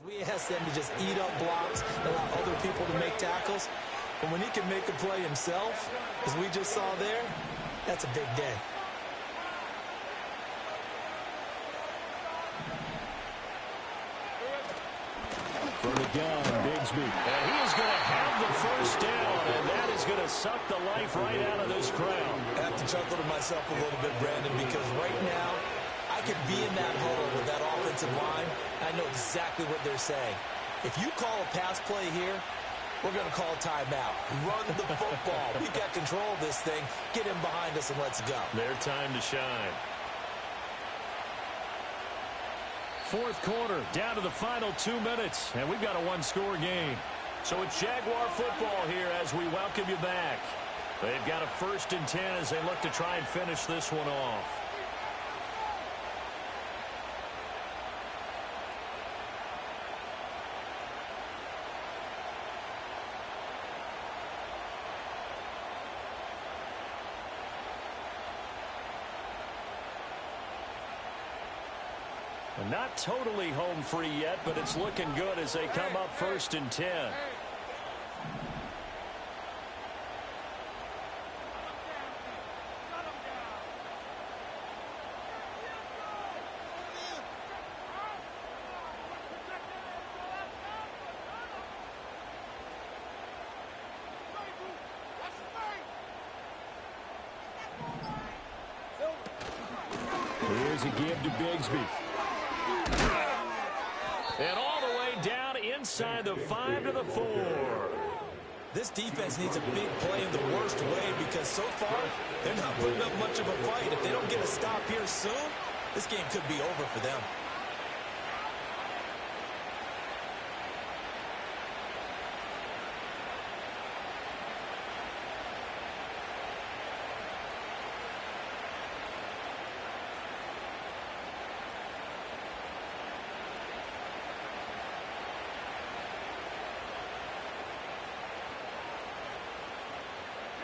We ask them to just eat up blocks, allow other people to make tackles. But when he can make a play himself, as we just saw there, that's a big day. From the gun, Bigsby. And he is going to have the first down, and that is going to suck the life right out of this crowd. I have to chuckle to myself a little bit, Brandon, because right now, I could be in that huddle with that offensive line. I know exactly what they're saying. If you call a pass play here, we're going to call a timeout. Run the football. We've got control of this thing. Get him behind us and let's go. Their time to shine. Fourth quarter, down to the final 2 minutes, and we've got a one-score game. So it's Jaguar football here as we welcome you back. They've got a 1st and 10 as they look to try and finish this one off. Not totally home free yet, but it's looking good as they come up 1st and 10. Here's a give to Bigsby. And all the way down inside the 5 to the 4. This defense needs a big play in the worst way because so far, they're not putting up much of a fight. If they don't get a stop here soon, this game could be over for them.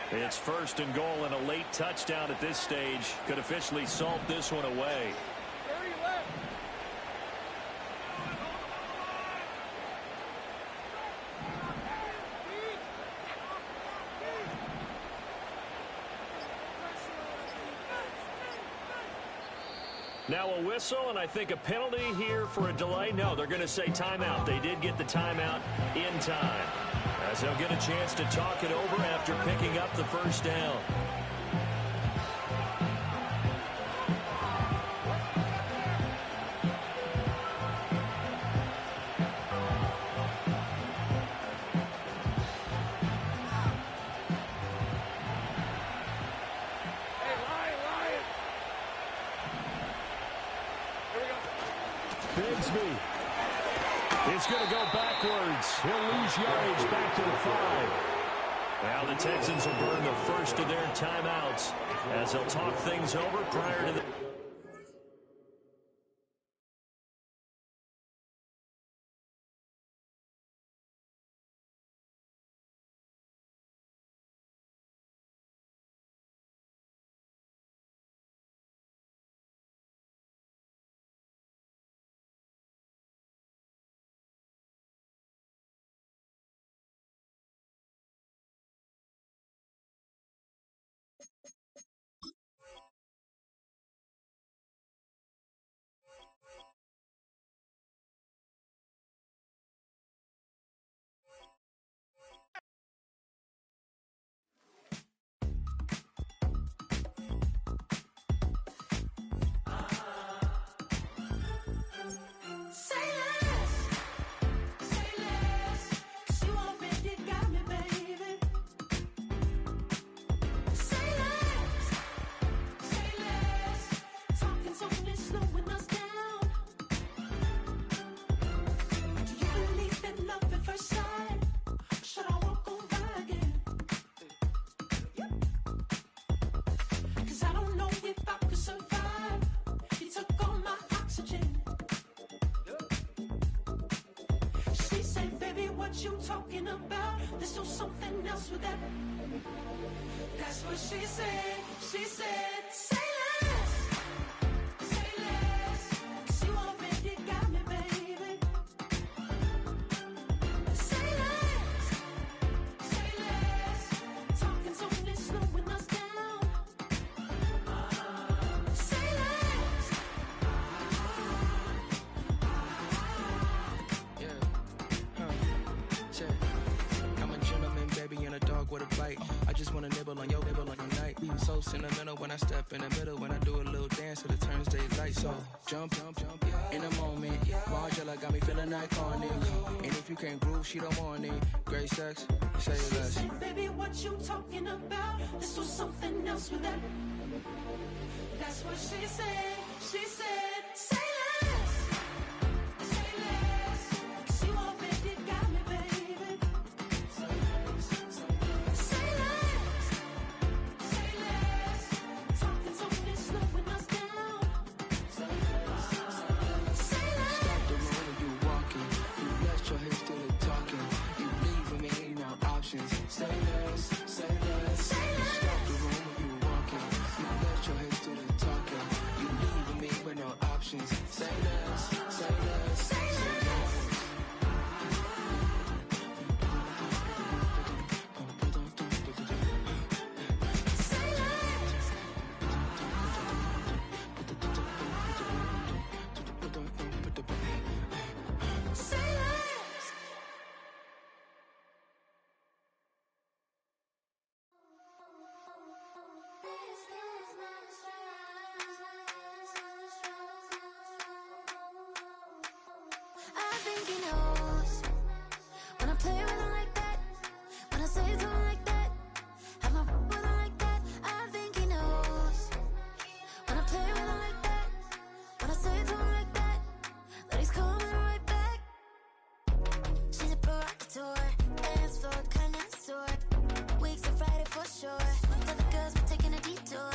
It's 1st and goal, and a late touchdown at this stage could officially salt this one away. Now a whistle, and I think a penalty here for a delay. No, they're going to say timeout. They did get the timeout in time, as they'll get a chance to talk it over after picking up the 1st down. Bigsby is going to go backwards. He'll lose yardage back to the 5. Now the Texans will burn the first of their timeouts as they'll talk things over prior to the... You talking about? Let's do something else with that. That's what she said. She said, say less. Say less. 'Cause you already got me, baby. sentimental when I step in the middle. When I do a little dance to the turns they light. So jump, in a moment. Margella got me feeling iconic. And if you can't groove, she don't want it. Great sex, say less. Say, baby, what you talking about? Let's do something else with that. That's what she said. She said, say less. Say less. 'Cause you already got me, baby. Say less. Say less. Say less. Talking's only slowing us down. Say less. Say less. Stop the road when you walking. You let your hips do the talking. You leaving me no options. Say less, say less. Say less. Stop the road when you walking. You let your hips do the talking. You leaving me with no options. Say less, say less, say less. I think he knows when I play with him like that, when I say to him like that, have my with him like that. I think he knows when I play with him like that, when I say to him like that, that he's coming right back. She's a provocateur, dance floor connoisseur, weeks of Friday for sure. Tell the girls we're taking a detour.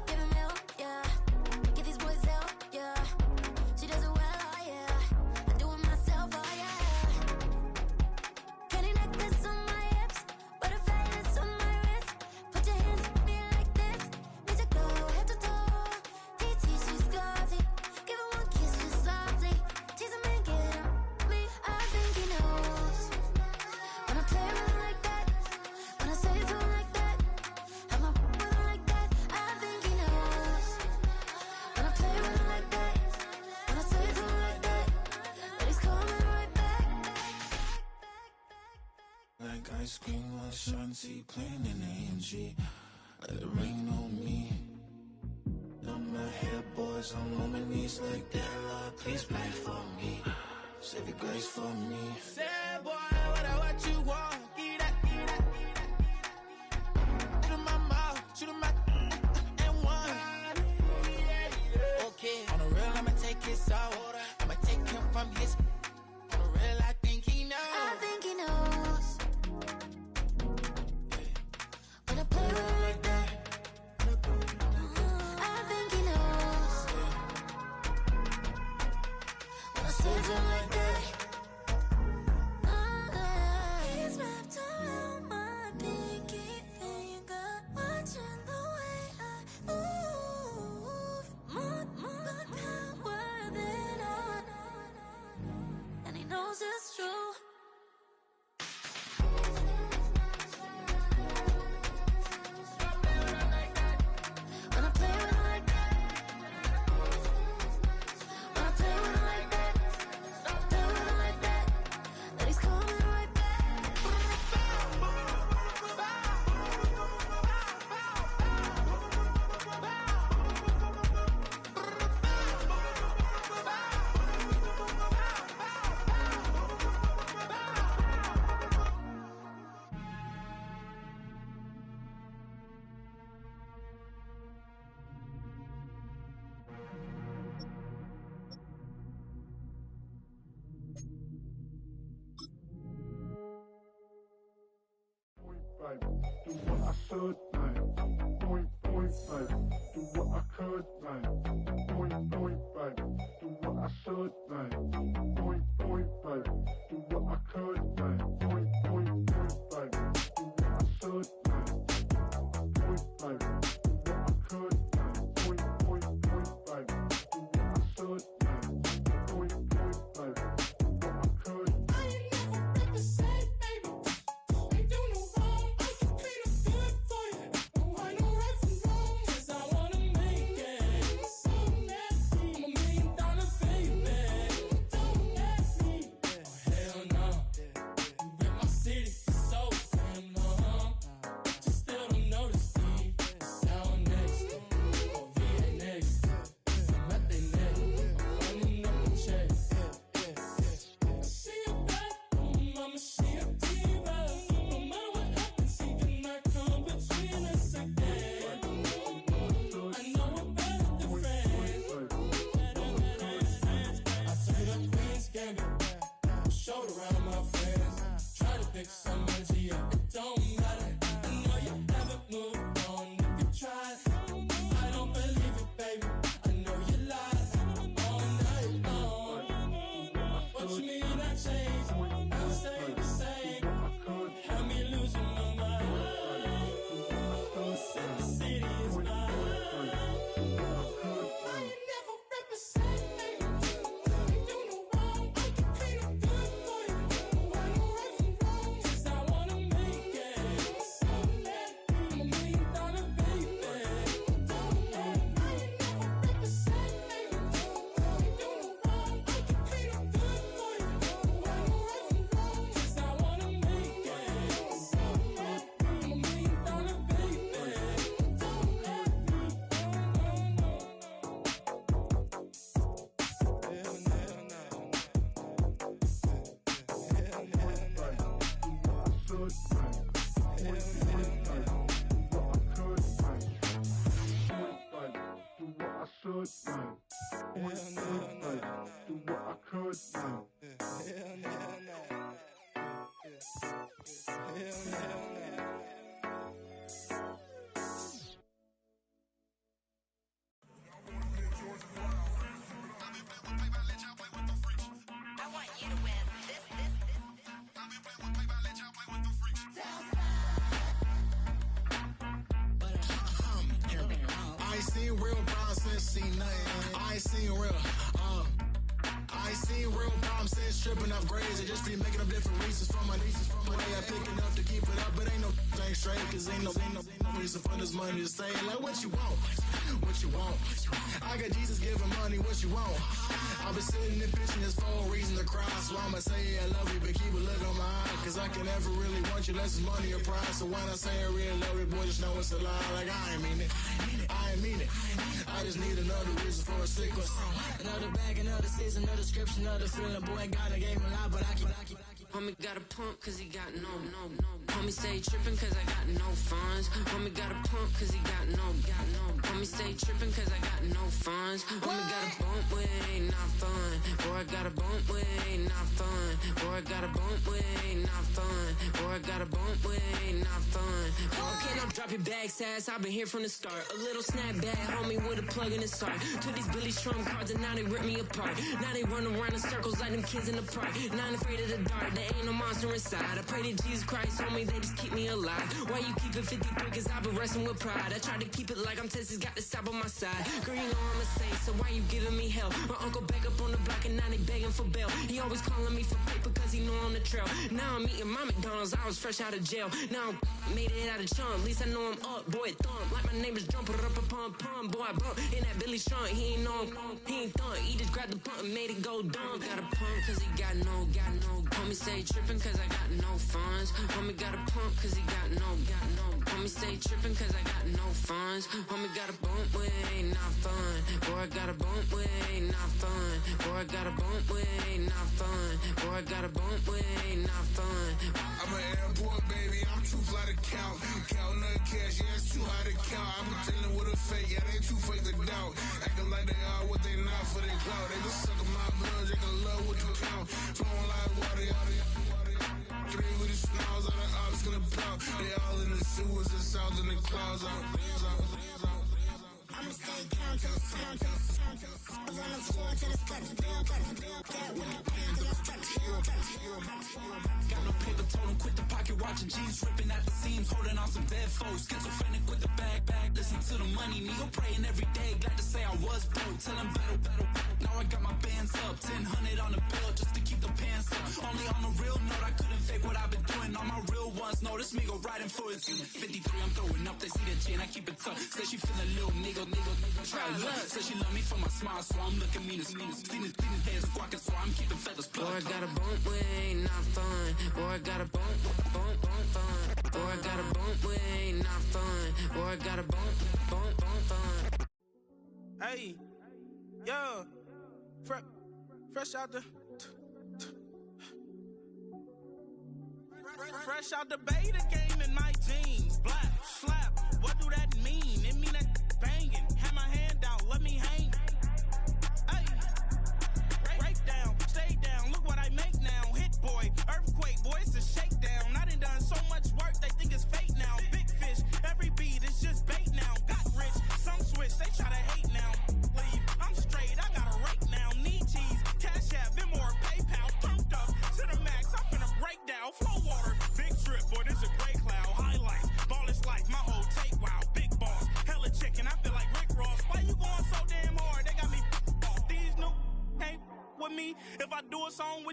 Give him help, yeah. Give these boys help, yeah. She does it well, oh yeah. I do it myself, oh yeah. Candy necklace on my hips, butterflies on my wrist. Put your hands on me like this. Need to go head to toe. DT, she's glossy. Give her one kiss just softly. Tease him and get him me. I think he knows when I play with him like that, when I say to him like that, have my with him like that. I think he knows when I play with him like that, when I say to him like that, that he's coming right back. Like ice cream on Shanty, playing in AMG. Let it rain on me. Now my hair boys, I'm on my knees like that. Lord, please pray for me. Save your grace for me. Say boy, what you want? Get that, Shoot in my mouth, shoot in my and one. Okay, on the real, I'ma take his out. I'ma take him from his. On the real, I think he knows. I think he knows when I play with him like that. I think he knows when I say to him like that. He's wrapped around my pinky finger, watching the way I move. More power than on, and he knows it's true. When I play with him like that, when I play with him like that, play with him like that, that he's coming right back. Do what I should, like. Point, like. Do what I could, like. Point, like. Do what I should, like. Point, like. Do what I could, like. Point, like. Do what I should, like. Point, like. Do what I could, like. Point, like. Do what I should, like. Point, like. Do what I could. I ain't never break the same, baby. Ain't do no wrong. I can be the good for you. No, I know right from wrong. 'Cause I wanna make it. So nasty. I'm $1 million baby. pick somebody up. It don't matter. No, you never move on if you try. I don't believe it, baby. I know you lied all night long. What you mean I changed? I stay the same. Had me losing my mind. Said the city is mine. Why you never represent me? You do no wrong. I can clean up good for you. I know right from wrong. 'Cause I wanna make it. So let me $1 million baby. Don't let why you never represent me? You do no wrong. I can clean up good for you. I know right from wrong. 'Cause I wanna make it. So let me $1 million baby. Don't let me. I want you to win. I ain't seen real problems since seen nothing. I ain't seen real problems since tripping off grades. I just be making up different reasons for my nieces. From my way I pick it up to keep it up, but ain't no thing straight. 'Cause ain't no reason for this money to stay. Like what you want, what you want. I got Jesus giving money, what you want. I've been sitting and pitching this for a reason to cry. So I'ma say I love you, but keep a look on my eye. 'Cause I can never really want you unless it's money or pride. So when I say I really love you, boy, just know it's a lie. Like I ain't mean it, I ain't mean it. I just need another reason for a sequence. Another bag, another season, another description, another feeling. Boy, God, I gave him a lot, but I keep. Homie got a pump cause he got no. Homie stay trippin' cause I got no funds. Homie got a pump cause he got no. Homie stay trippin' cause I got no funds. Homie got a bump with it ain't not fun. Boy, I got a bump with it ain't not fun. Boy, I got a bump with it ain't not fun. Boy, I got a bump with it ain't not fun. Okay, now drop your bag, sass. I've been here from the start. A little snapback, homie, with a plug in his heart. Took these Billy Strum cards and now they rip me apart. Now they run around in circles like them kids in the park. Not afraid of the dark, there ain't no monster inside. I pray to Jesus Christ, homie, they just keep me alive. Why you keep it 53? Cause I've been wrestling with pride. I try to keep it like I'm Texas, got the stop on my side. Girl, you know I'm a saint, so why you giving me hell? My uncle back up on the block and now they begging for bail. He always calling me for paper cause he know I'm the trail. Now I'm eating my McDonald's, I was fresh out of jail. Now I made it out of chump, at least I know I'm up. Boy, thump, like my neighbors jumping up a pump. Boy, I bump in that Billy Strong, he ain't know he ain't thump. He just grabbed the pump and made it go dumb. Got a pump cause he got no. Homie stay trippin' cause I got no funds. Homie got a pump cause he got no. Homie stay trippin' cause I got no funds. Homie got a bump with it ain't not fun. Boy, I got a bump with it ain't not fun. Boy, I got a bump with it ain't not fun. Boy, I got a bump with it ain't not fun. I'm an airport baby, I'm too fly to count. Counting the cash, yeah, it's too high to count. I'm dealing with a fake, yeah, they too fake to doubt. Acting like they are what they not for their clout. They just suckin' my blood, they can love what you count. Flowing like water, three with the smiles, all the ops gonna pout. They all in the sewers, the south in the clouds. I'ma stay down to the sound, on the floor to the steps, Got no paper, told him quit the pocket, watching jeans ripping at the seams, holding on some dead foes. Schizophrenic with the bag, listen to the money, nigga praying every day. Glad to say I was broke, tell him battle. Now I got my bands up, 1000 on the bill just to keep the pants up. Only on a real note, I couldn't fake what I've been doing. All my real ones know this nigga riding for his 53, I'm throwing up, they see the chain, I keep it tough. Say she feeling little nigga, try luck. Say she love me for my smile, so I'm looking mean as mean. Seen his days of walking, so I'm keeping feathers plucked. Boy, I got a bump with it ain't not fun. Boy, I got a bump fun. Boy, I got a bump with it ain't not fun. Boy, I got a bump fun. Hey, yo, fresh out the fresh out the beta game in my jeans. Black slap, what do that mean? It mean that banging. Have my hand out, let me hang. Hey, break down, stay down. Look what I make now. Hit boy, earthquake, boy, it's a shakedown.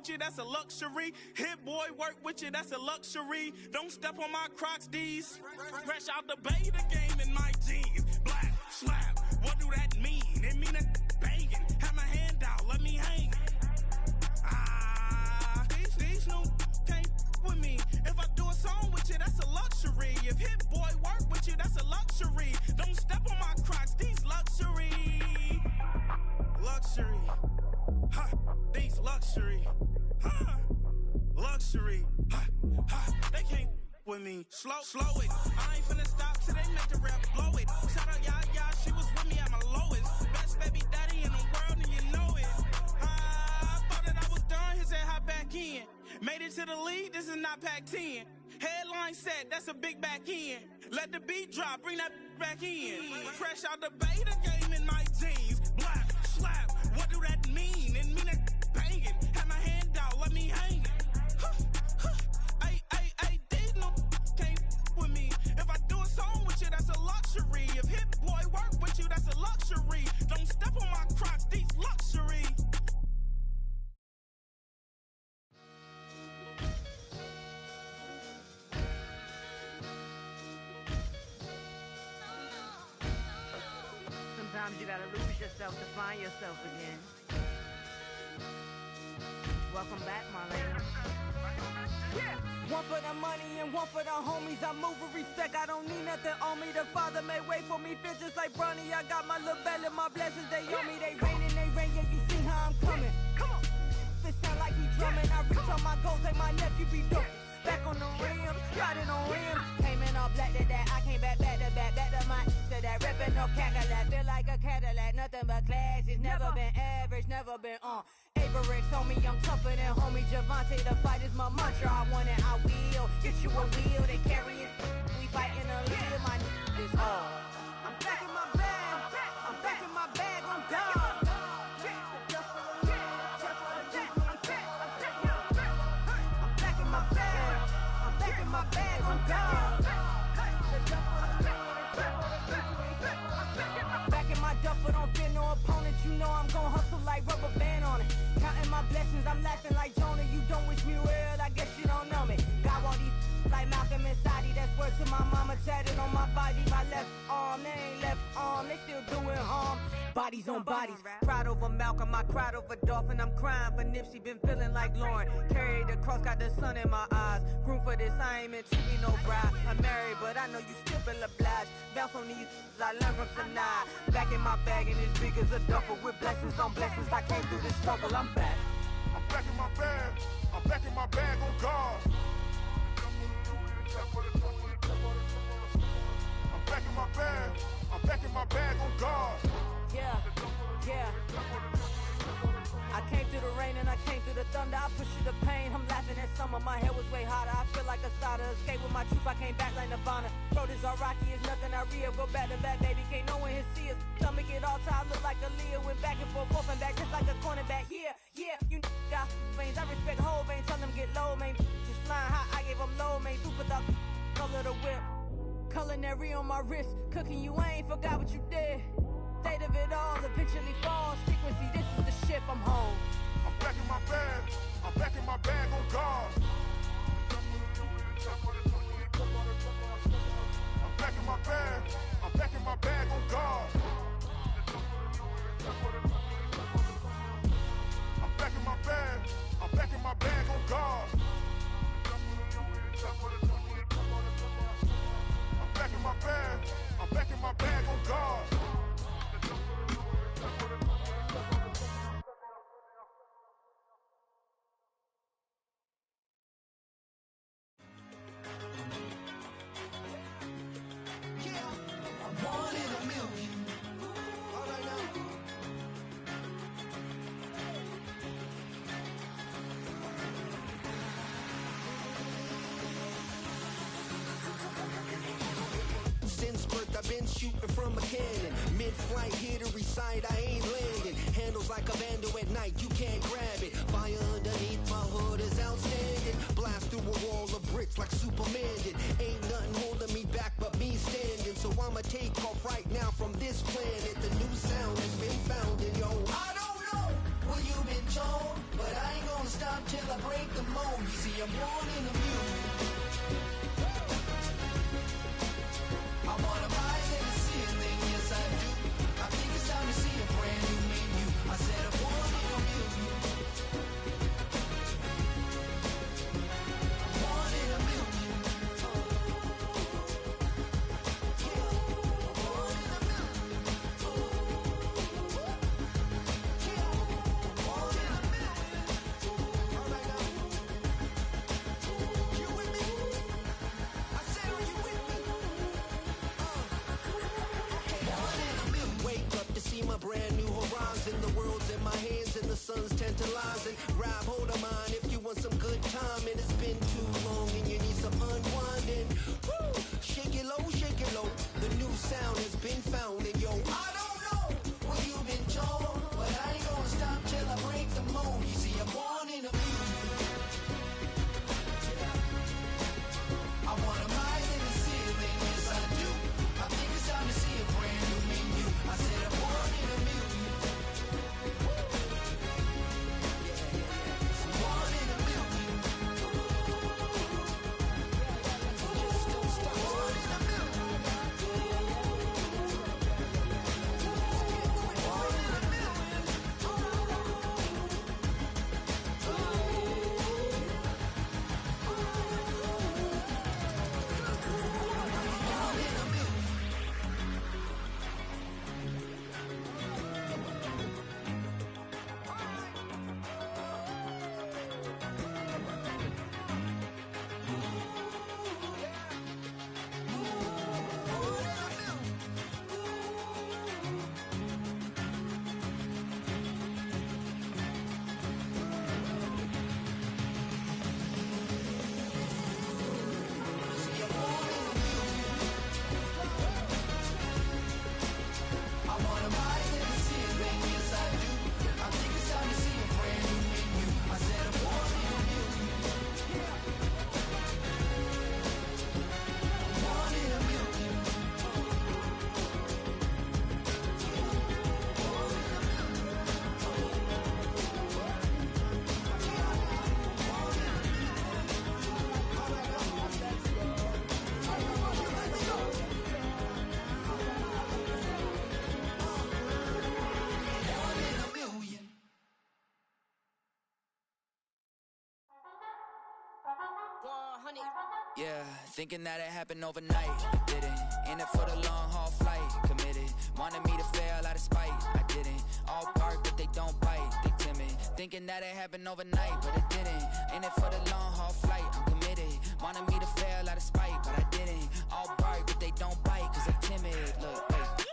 with you, that's a luxury. Hit boy, work with you, that's a luxury. Don't step on my Crocs, D's. Fresh out the bay, the game in my jeans. Black, slap, what do that mean? It mean that banging. Have my hand out, let me hang. These new can't with me. If I do a song with you, that's a luxury. If hit boy work with you, that's a luxury. Don't step on my Crocs, these luxury. Luxury. Ha, these luxury. Ha, luxury. Ha, ha, they can't with me. Slow it. I ain't finna stop till they make the rap blow it. Shout out Yaya, she was with me at my lowest. Best baby daddy in the world and you know it. I thought that I was done, his head hop back in. Made it to the league, this is not Pac-10. Headline set, that's a big back end. Let the beat drop, bring that back in. Fresh out the bay, the game in my jeans. Black, slap, what do that mean? It mean that banging. Have my hand out, let me hang it. These no can't with me. If I do a song with you, that's a luxury. If hit boy work with you, that's a luxury. Don't step on my Crocs, these luxury. Sometimes you gotta lose yourself to find yourself again. Welcome back, Marlena. Yeah. One for the money and one for the homies. I move with respect, I don't need nothing on me. The Father may wait for me, feel just like Bronny. I got my little belly, my blessings, they on me. They rain, yeah, you see how I'm coming. Come on. It sound like we drumming. I reach on my goals, like my nephew be dope. Back on the rim, riding on rim. Came in all black to that, I came back to my to that ripping off Cadillac. Feel like a Cadillac, nothing but class. It's never been average, never been on. Averix on me, I'm tougher than homie Javante. The fight is my mantra, I want it, I will. Get you a wheel, they carry it. We fighting a little, my is all. I'm back in my bag, I'm back in my bag, on God. My bag on God. Back in my duffel, don't fear no opponent. You know I'm gon' hustle like rubber band on it. Counting my blessings, I'm laughing like Jonah. You don't wish me well, I guess you don't know me. Got all these like Malcolm and Sadi. That's word to my mama, tatted on my body. My left arm, they ain't left arm, they still doing harm. Bodies on bodies, cried over Malcolm, I cried over Dolphin. I'm crying for Nipsey, been feeling like Lauren. Carried the cross, got the sun in my eyes. Grew for this, I ain't meant to be no bride. I'm married, but I know you still feel obliged. Bounce on these, I learned from Sanaa. Back in my bag and as big as a duffel. With blessings on blessings, I came through this struggle, I'm back. I'm back in my bag, I'm back in my bag on God. I'm back in my bag, I'm back in my bag on God. Yeah, yeah. I came through the rain and I came through the thunder. I pushed through the pain, I'm laughing at summer. My hair was way hotter, I feel like a soda. Escape with my truth, I came back like Nirvana. Throat is all rocky, it's nothing I real. Go back to back, baby, can't no one here see us. Stomach it all time, look like a Leah. Went back and forth and back, just like a cornerback. Yeah, yeah, you got veins, I respect whole veins. Tell them get low, man. Just flying high, I gave them low, man. Two for the color of the whip. Culinary on my wrist, cooking you, I ain't forgot what you did. State of it all, eventually falls. Frequency, this is the ship, I'm home. I'm back in my bag, I'm back in my bag on God. I'm back in my bag, I'm back in my bag on God. I'm back in my bag, I'm back in my bag on God. I'm back in my bag, I'm back in my bag on God. I've been shooting from a cannon. Mid-flight, here to recite, I ain't landing. Handles like a vandal at night, you can't grab it. Fire underneath my hood is outstanding. Blast through a wall of bricks like Superman did. Ain't nothing holding me back but me standing. So I'ma take off right now from this planet. The new sound has been found in yo. I don't know what you've been told, but I ain't gonna stop till I break the mold. You see, I'm born in a million. I wanna rise in the ceiling, yes I do. I think it's time to see a brand new menu. I said I'm born in a million. I'm born in a million. My brand new horizon, the world's in my hands and the sun's tantalizing. Grab hold of mine if you want some good time, and it's been too long and you need some unwinding. Woo! Shake it low, the new sound has been found, and yo, I don't know what you've been told, but I ain't gonna stop till I break the mold. You see, I'm born in a million. I wanna rise in the ceiling, yes I do. I think it's time to see a brand new menu. I said I'm born in a million. Born in a million. Just don't stop. Born in a million. Born in a million. Born in a million. I wanna rise in the ceiling, yes I do. I think it's time to see a brand new menu. I said I'm born in a million. Born in a million. Born in a million. Yeah, thinking that it happened overnight. Didn't. In it for the long haul flight. Committed. Wanted me to fail out of spite. I didn't. All bark, but they don't bite. They timid. Thinking that it happened overnight, but it didn't. In it for the long haul flight. I'm committed. Wanted me to fail out of spite, but I didn't. All bark, but they don't bite, cause they timid. Look, wait.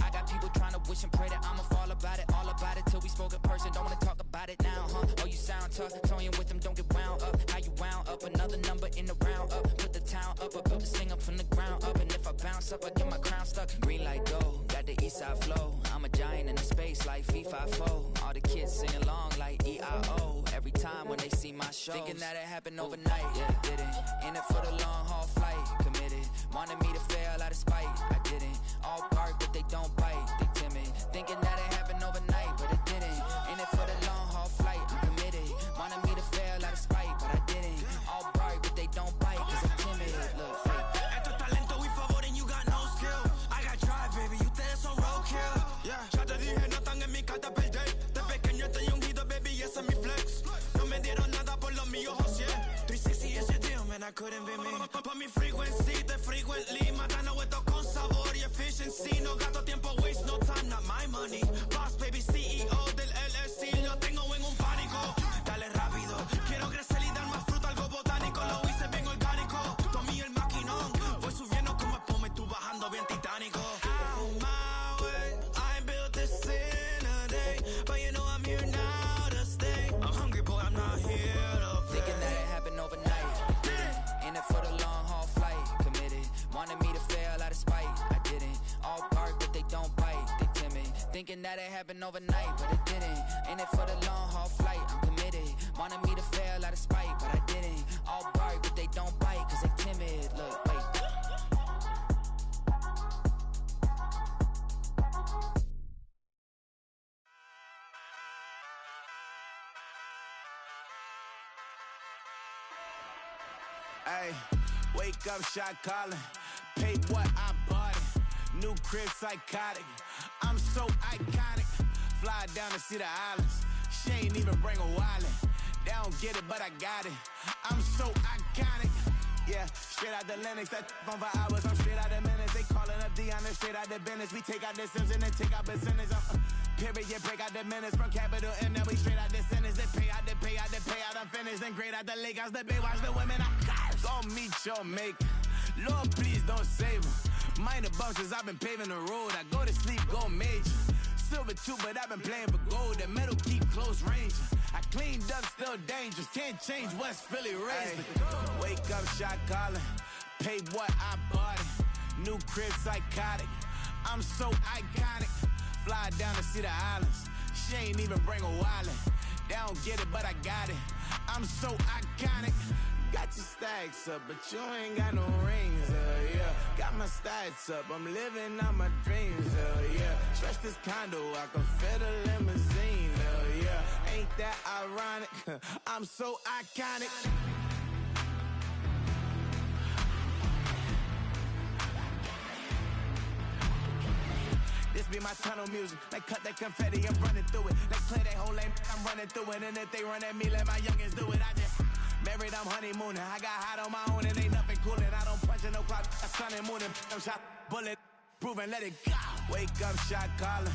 I got people trying to wish and pray that I'ma fall about it, all about it till we spoke in person. Don't wanna talk about it now, huh? Oh, you sound tough, toying with them, don't get wound up. How you wound up? Another number in the round up. Put the town up, I built this thing up from the ground up. And if I bounce up, I get my crown stuck. Green light go, got the east side flow. I'm a giant in the space like FIFA4. All the kids sing along like EIO. Every time when they see my shows. Thinking that it happened overnight, yeah, didn't. In it for the long haul flight, committed. Wanted me to fail out of spite, I didn't. All bark, but they don't bite, they timid. Thinking that it happened overnight, but it didn't. In it for the long haul flight, I'm committed. Wanted me to fail out of spite, but I didn't. All bark, but they don't bite, cause they timid. Look, Esto es talento y favor and you got no skill. I got drive, baby, ustedes son roadkill. Yeah, ya te dije, no están en mi carta perder. De pequeño estoy ungido, baby, y ese es mi flex. No me dieron nada por lo mío, José. 360 is your deal, man, I couldn't be me. Pa' mi frequency, te frequently. Matando esto con sabor y efficiency. No gasto tiempo, waste no time, not my money. Boss, baby, CEO del LLC. Lo tengo en un pánico. Dale rápido, quiero crecer y dar más fruto, algo botánico. Lo hice bien orgánico. Tomé el maquinón. Voy subiendo como espuma y tú bajando bien titánico. Out my way, I built this in a day. But you know I'm here now to stay. I'm hungry, boy, I'm not here to play. thinking that it happened overnight, didn't. In it for the long haul flight, committed. Wanted me to fail out of spite, I didn't. All bark, but they don't bite, they timid. Thinking that it happened overnight, but it didn't. In it for the long haul flight, I'm committed. Wanted me to fail out of spite, but I didn't. All bark, but they don't bite, cause they timid. Look, wait. Ay, wake up, shot calling. Pay what I bought it. New crib, psychotic. I'm so iconic. Fly down to see the islands. She ain't even bring a wallet. They don't get it, but I got it. I'm so iconic. Yeah, straight out the Linux. That on for hours. I'm straight out the minutes. They calling up Dion and straight out the business. We take out the Sims and then take out percentage. Period, break out the minutes from capital M. Now we straight out the sentence. They pay out the payout. I'm finished. Then grade out the lake house. The bay watch the women. I gon' meet your mate. Lord, please don't save them. Minor bumps as I've been paving the road. I go to sleep, go major. Silver too, but I've been playing for gold. The metal keep close range. I cleaned up, still dangerous. Can't change West Philly raised. Wake up, shot calling. Pay what I bought it. New crib, psychotic. I'm so iconic. Fly down to see the islands. She ain't even bring a wallet. They don't get it, but I got it. I'm so iconic. Got your stacks up, but you ain't got no rings, yeah. Got my stats up, I'm living out my dreams, yeah. Stretch this condo, I can fit a limousine, yeah. Ain't that ironic? I'm so iconic. This be my tunnel music. They cut that confetti, I'm running through it. They clear that whole lane, I'm running through it. And if they run at me, let my youngins do it. I just married, I'm honeymooning. I got hot on my own and ain't nothing coolin'. I don't punch in no clock, a sun and moon. I'm shot, bullet, proven, let it go. Wake up, shot calling.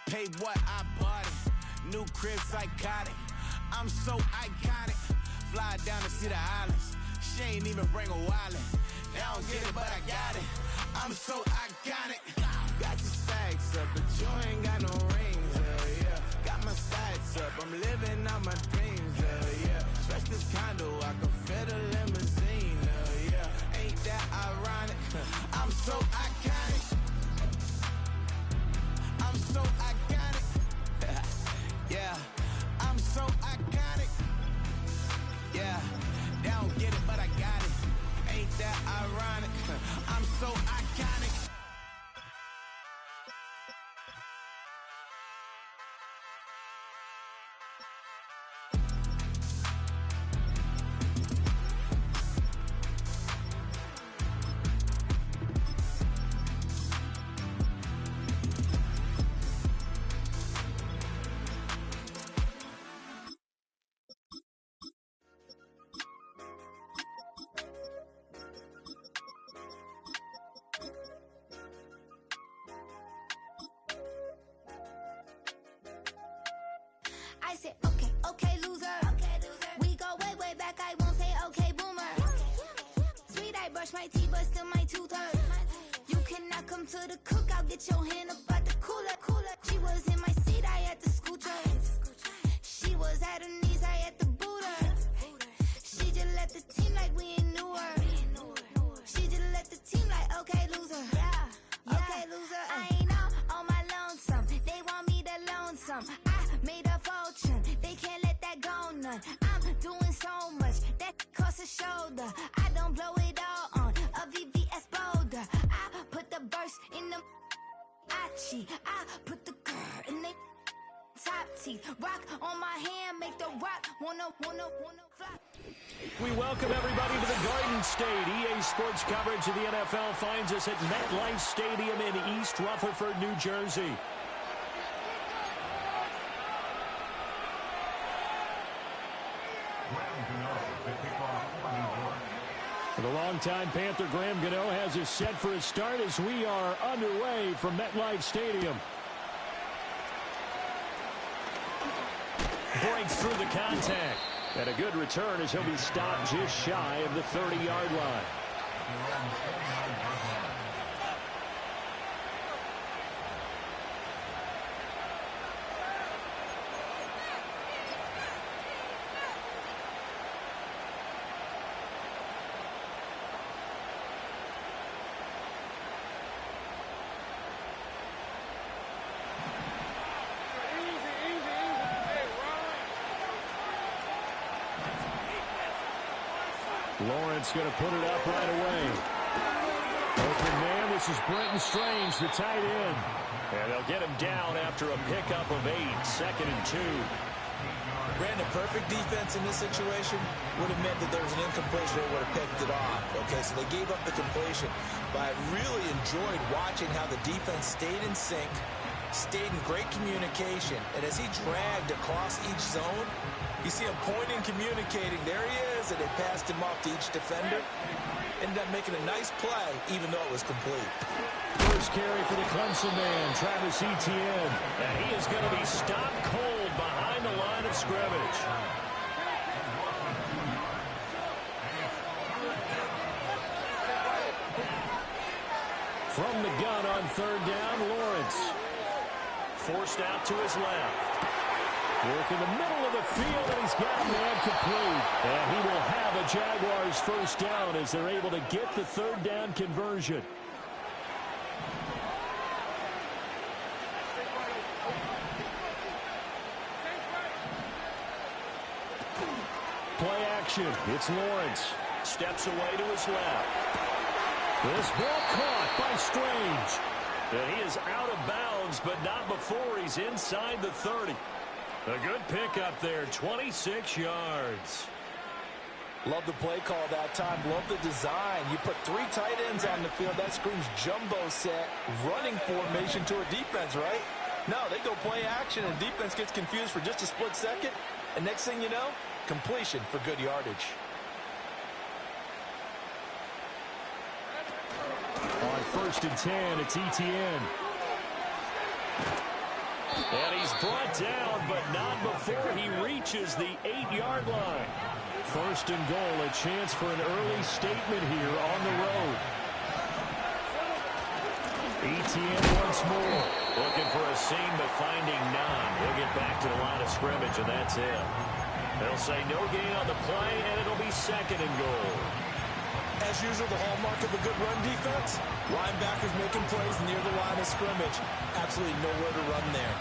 Pay what I bought it. New crib, psychotic. I'm so iconic. Fly down to see the islands. She ain't even bring a wallet. They don't get it, but I got it. I'm so iconic. Got your stacks up, but you ain't got no rings, yeah. Got my stats up, I'm living out my dreams, yeah. Stretch this condo, I can fit a limousine, yeah. Ain't that ironic? I'm so iconic. I'm so iconic. Yeah, I'm so iconic. Yeah, they don't get it, but I got it. Ain't that ironic? I'm so iconic. I said, okay, loser. We go way back, I won't say okay, boomer. Sweet, I brush my teeth, but still my tooth hurt. You cannot come to the cookout, get your hand up at the cooler. She was in my seat, I had to scoot her. She was at her knees, I had to boot her. She just left the team like we ain't knew her. She just left the team like, okay, loser. Yeah, okay, loser. I ain't out on my lonesome. They want me to loan some. I made a fortune. They can't let that go none. I'm doing so much that costs a shoulder. I don't blow it all on a VVS boulder. I put the burst in the cheat. I put the girl in the top teeth. Rock on my hand, make the rock wanna fly. We welcome everybody to the Garden State. EA Sports coverage of the NFL finds us at MetLife Stadium in East Rutherford, New Jersey. The longtime Panther Graham Gano has us set for a start as we are underway from MetLife Stadium. Breaks through the contact. And a good return as he'll be stopped just shy of the 30-yard line. Lawrence going to put it up right away. Open man, this is Brenton Strange, the tight end. And they'll get him down after a pickup of 8, 2nd and 2. Brandon, perfect defense in this situation would have meant that there was an incompletion. They would have picked it off. Okay, so they gave up the completion. But I really enjoyed watching how the defense stayed in sync, stayed in great communication. And as he dragged across each zone, you see him pointing, communicating. There he is, and they passed him off to each defender. Ended up making a nice play, even though it was complete. First carry for the Clemson man, Travis Etienne. And he is going to be stopped cold behind the line of scrimmage. From the gun on third down, Lawrence. Forced out to his left. Work in the middle of the field, and he's got a man complete. And he will have a Jaguars first down as they're able to get the third down conversion. Play action. It's Lawrence. Steps away to his left. This ball caught by Strange. And he is out of bounds, but not before he's inside the 30. A good pickup there, 26 yards. Love the play call that time. Love the design. You put 3 tight ends on the field. That screams jumbo set, running formation to a defense, right? No, they go play action, and defense gets confused for just a split second. And next thing you know, completion for good yardage. On first and 10, it's Etienne. And he's brought down, but not before he reaches the 8-yard line. First and goal, a chance for an early statement here on the road. Etienne once more. Looking for a seam, but finding none. He'll get back to the line of scrimmage, and that's it. They'll say no gain on the play, and it'll be second and goal. As usual, the hallmark of a good run defense, linebackers making plays near the line of scrimmage. Absolutely nowhere to run there.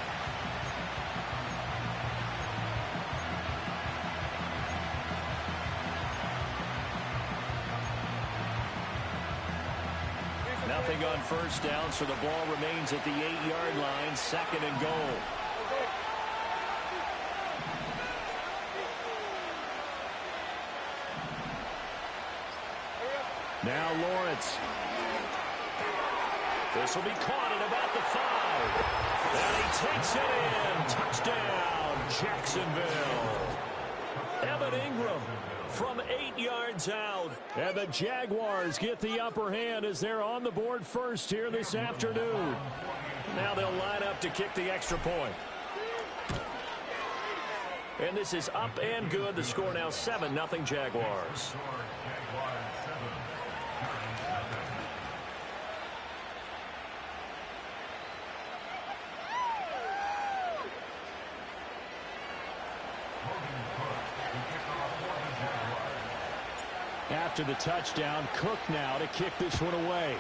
Nothing on first down, so the ball remains at the 8-yard line, second and goal. Now Lawrence. This will be caught at about the 5. And he takes it in. Touchdown, Jacksonville. Evan Ingram from 8 yards out. And the Jaguars get the upper hand as they're on the board first here this afternoon. Now they'll line up to kick the extra point. And this is up and good. The score now 7-0 Jaguars. After the touchdown, Cook now to kick this one away.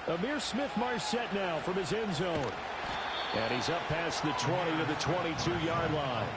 Amir Smith-Marset now from his end zone. And he's up past the 20 to the 22-yard line.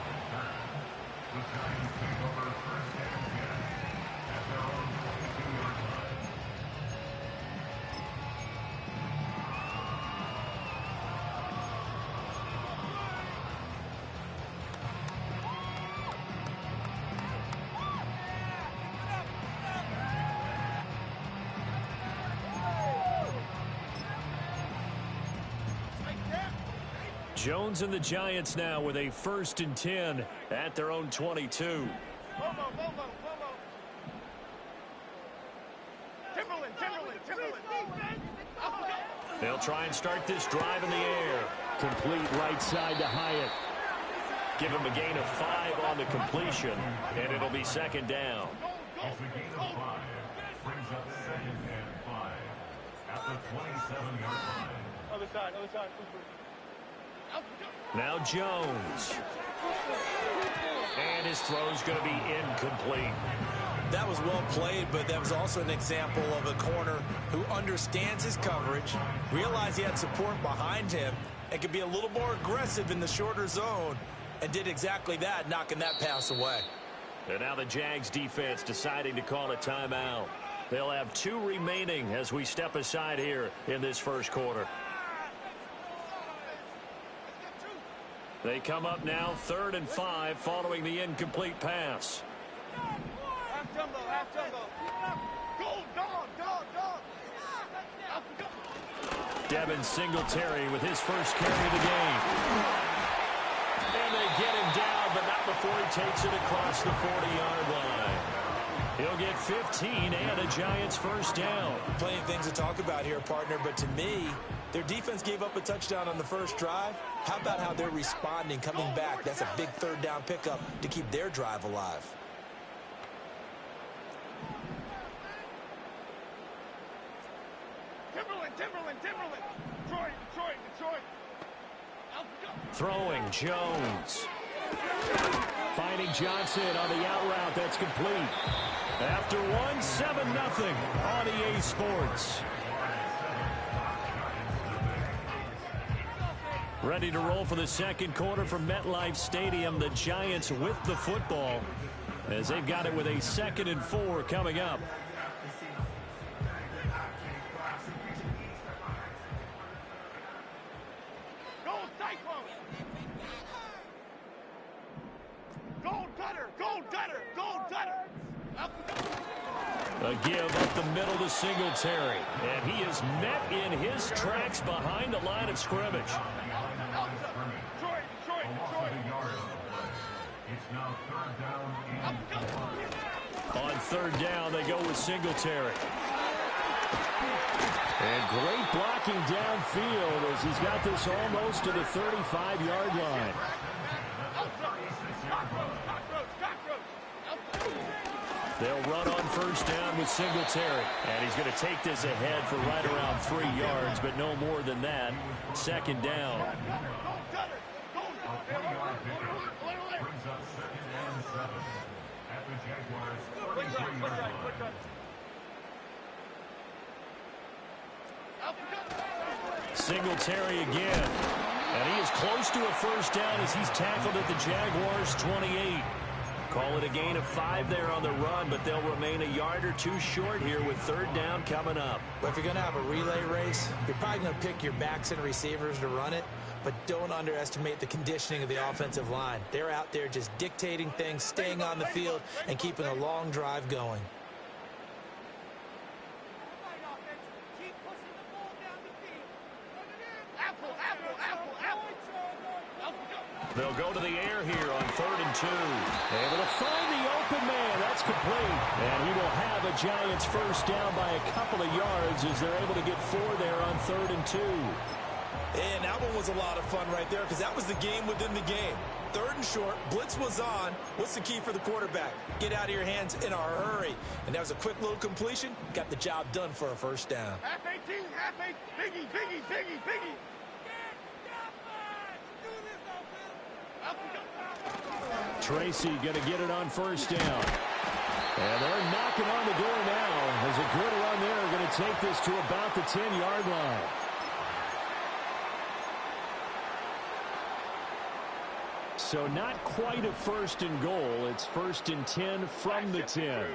Jones and the Giants now with a 1st and 10 at their own 22. They'll try and start this drive in the air. Complete right side to Hyatt. Give him a gain of 5 on the completion, and it'll be second down. Brings up 2nd and 5 at the 27-yard line. Other side, other side. Now Jones. And his throw's going to be incomplete. That was well played, but that was also an example of a corner who understands his coverage, realized he had support behind him, and could be a little more aggressive in the shorter zone, and did exactly that, knocking that pass away. And now the Jags defense deciding to call a timeout. They'll have 2 remaining as we step aside here in this first quarter. They come up now 3rd and 5 following the incomplete pass. Half jumbo, half jumbo. Go, dog, dog, dog. Devin Singletary with his first carry of the game. And they get him down, but not before he takes it across the 40-yard line. He'll get 15 and a Giants first down. Plenty of things to talk about here, partner, but to me, their defense gave up a touchdown on the first drive. How about how they're responding, coming back? That's a big 3rd down pickup to keep their drive alive. Timberland. Detroit. Throwing Jones. Finding Johnson on the out route. That's complete. After 1, 7-0 on EA Sports. Ready to roll for the second quarter from MetLife Stadium. The Giants with the football as they've got it with a 2nd and 4 coming up. A give up the middle to Singletary. And he is met in his tracks behind the line of scrimmage. On 3rd down, they go with Singletary. And great blocking downfield as he's got this almost to the 35-yard line. They'll run on 1st down with Singletary. And he's going to take this ahead for right around 3 yards, but no more than that. 2nd down. Singletary again. And he is close to a 1st down as he's tackled at the Jaguars' 28. Call it a gain of 5 there on the run, but they'll remain a yard or 2 short here with 3rd down coming up. Well, if you're going to have a relay race, you're probably going to pick your backs and receivers to run it, but don't underestimate the conditioning of the offensive line. They're out there just dictating things, staying on the field, and keeping a long drive going. They'll go to the air here on 3rd and 2. Able to find the open man. That's complete. And he will have a Giants first down by a couple of yards as they're able to get 4 there on 3rd and 2. And that one was a lot of fun right there because that was the game within the game. 3rd and short, blitz was on. What's the key for the quarterback? Get out of your hands in a hurry. And that was a quick little completion. Got the job done for a first down. Half 18, half 8. Biggie. Tracy going to get it on 1st down. And they're knocking on the door now. There's a good run there. Going to take this to about the 10-yard line. So not quite a 1st and goal. It's 1st and 10 from the 10.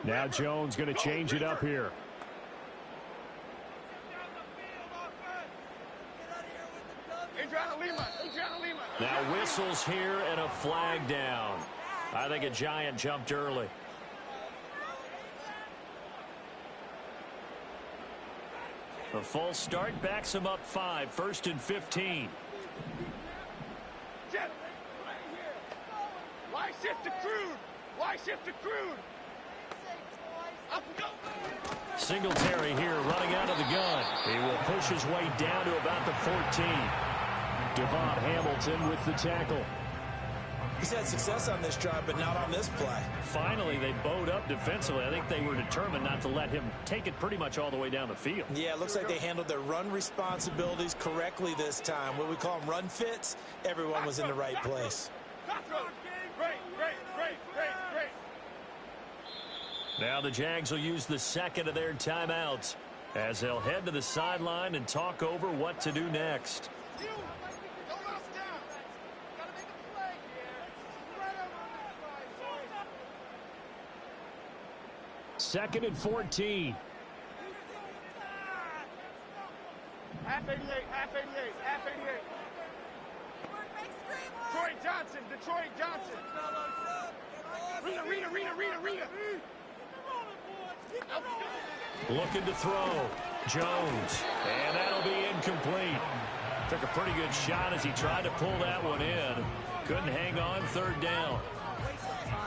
Now Jones going to change it up here. Now whistles here and a flag down. I think a Giant jumped early. The false start backs him up 5. 1st and 15. Why shift to Crude? Why shift to Crude? Singletary here running out of the gun. He will push his way down to about the 14. Devon Hamilton with the tackle. He's had success on this drive, but not on this play. Finally, they bowed up defensively. I think they were determined not to let him take it pretty much all the way down the field. Yeah, it looks like they handled their run responsibilities correctly this time. What we call them run fits, everyone was in the right place. Great. Now the Jags will use the second of their timeouts as they'll head to the sideline and talk over what to do next. 2nd and 14. Half 88, half 88, half 88. Detroit Johnson. Rita. Looking to throw. Jones. And that'll be incomplete. Took a pretty good shot as he tried to pull that one in. Couldn't hang on 3rd down.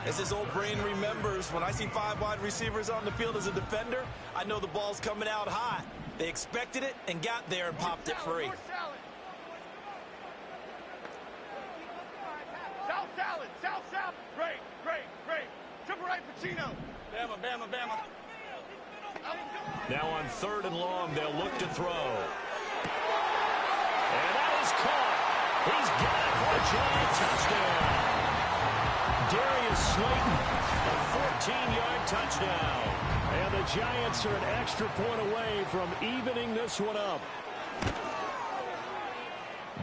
As his old brain remembers, when I see 5 wide receivers on the field as a defender, I know the ball's coming out hot. They expected it and got there and popped it free. South. Great. Triple right Pacino. Bama. Now on 3rd and long, they'll look to throw. And that is caught. He's got it for a giant touchdown. Darius Slayton, a 14-yard touchdown. And the Giants are an extra point away from evening this one up.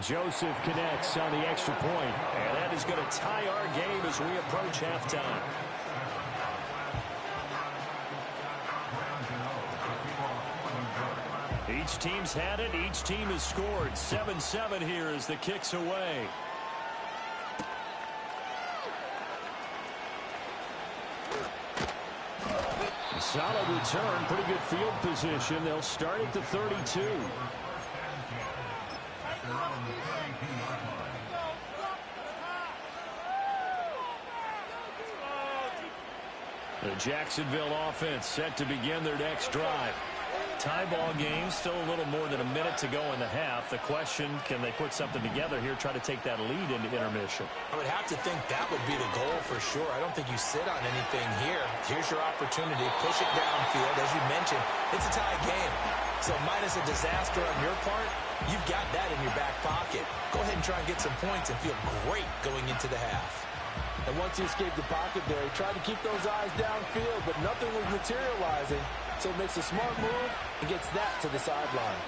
Joseph connects on the extra point, and that is going to tie our game as we approach halftime. Each team's had it. Each team has scored. 7-7 here as the kick's away. Solid return. Pretty good field position. They'll start at the 32. The Jacksonville offense set to begin their next drive. Tie ball game, still a little more than a minute to go in the half. The question, can they put something together here, try to take that lead into intermission? I would have to think that would be the goal for sure. I don't think you sit on anything here. Here's your opportunity. Push it downfield. As you mentioned, it's a tie game. So minus a disaster on your part, you've got that in your back pocket. Go ahead and try and get some points and feel great going into the half. And once he escaped the pocket there, he tried to keep those eyes downfield, but nothing was materializing. So makes a smart move and gets that to the sideline.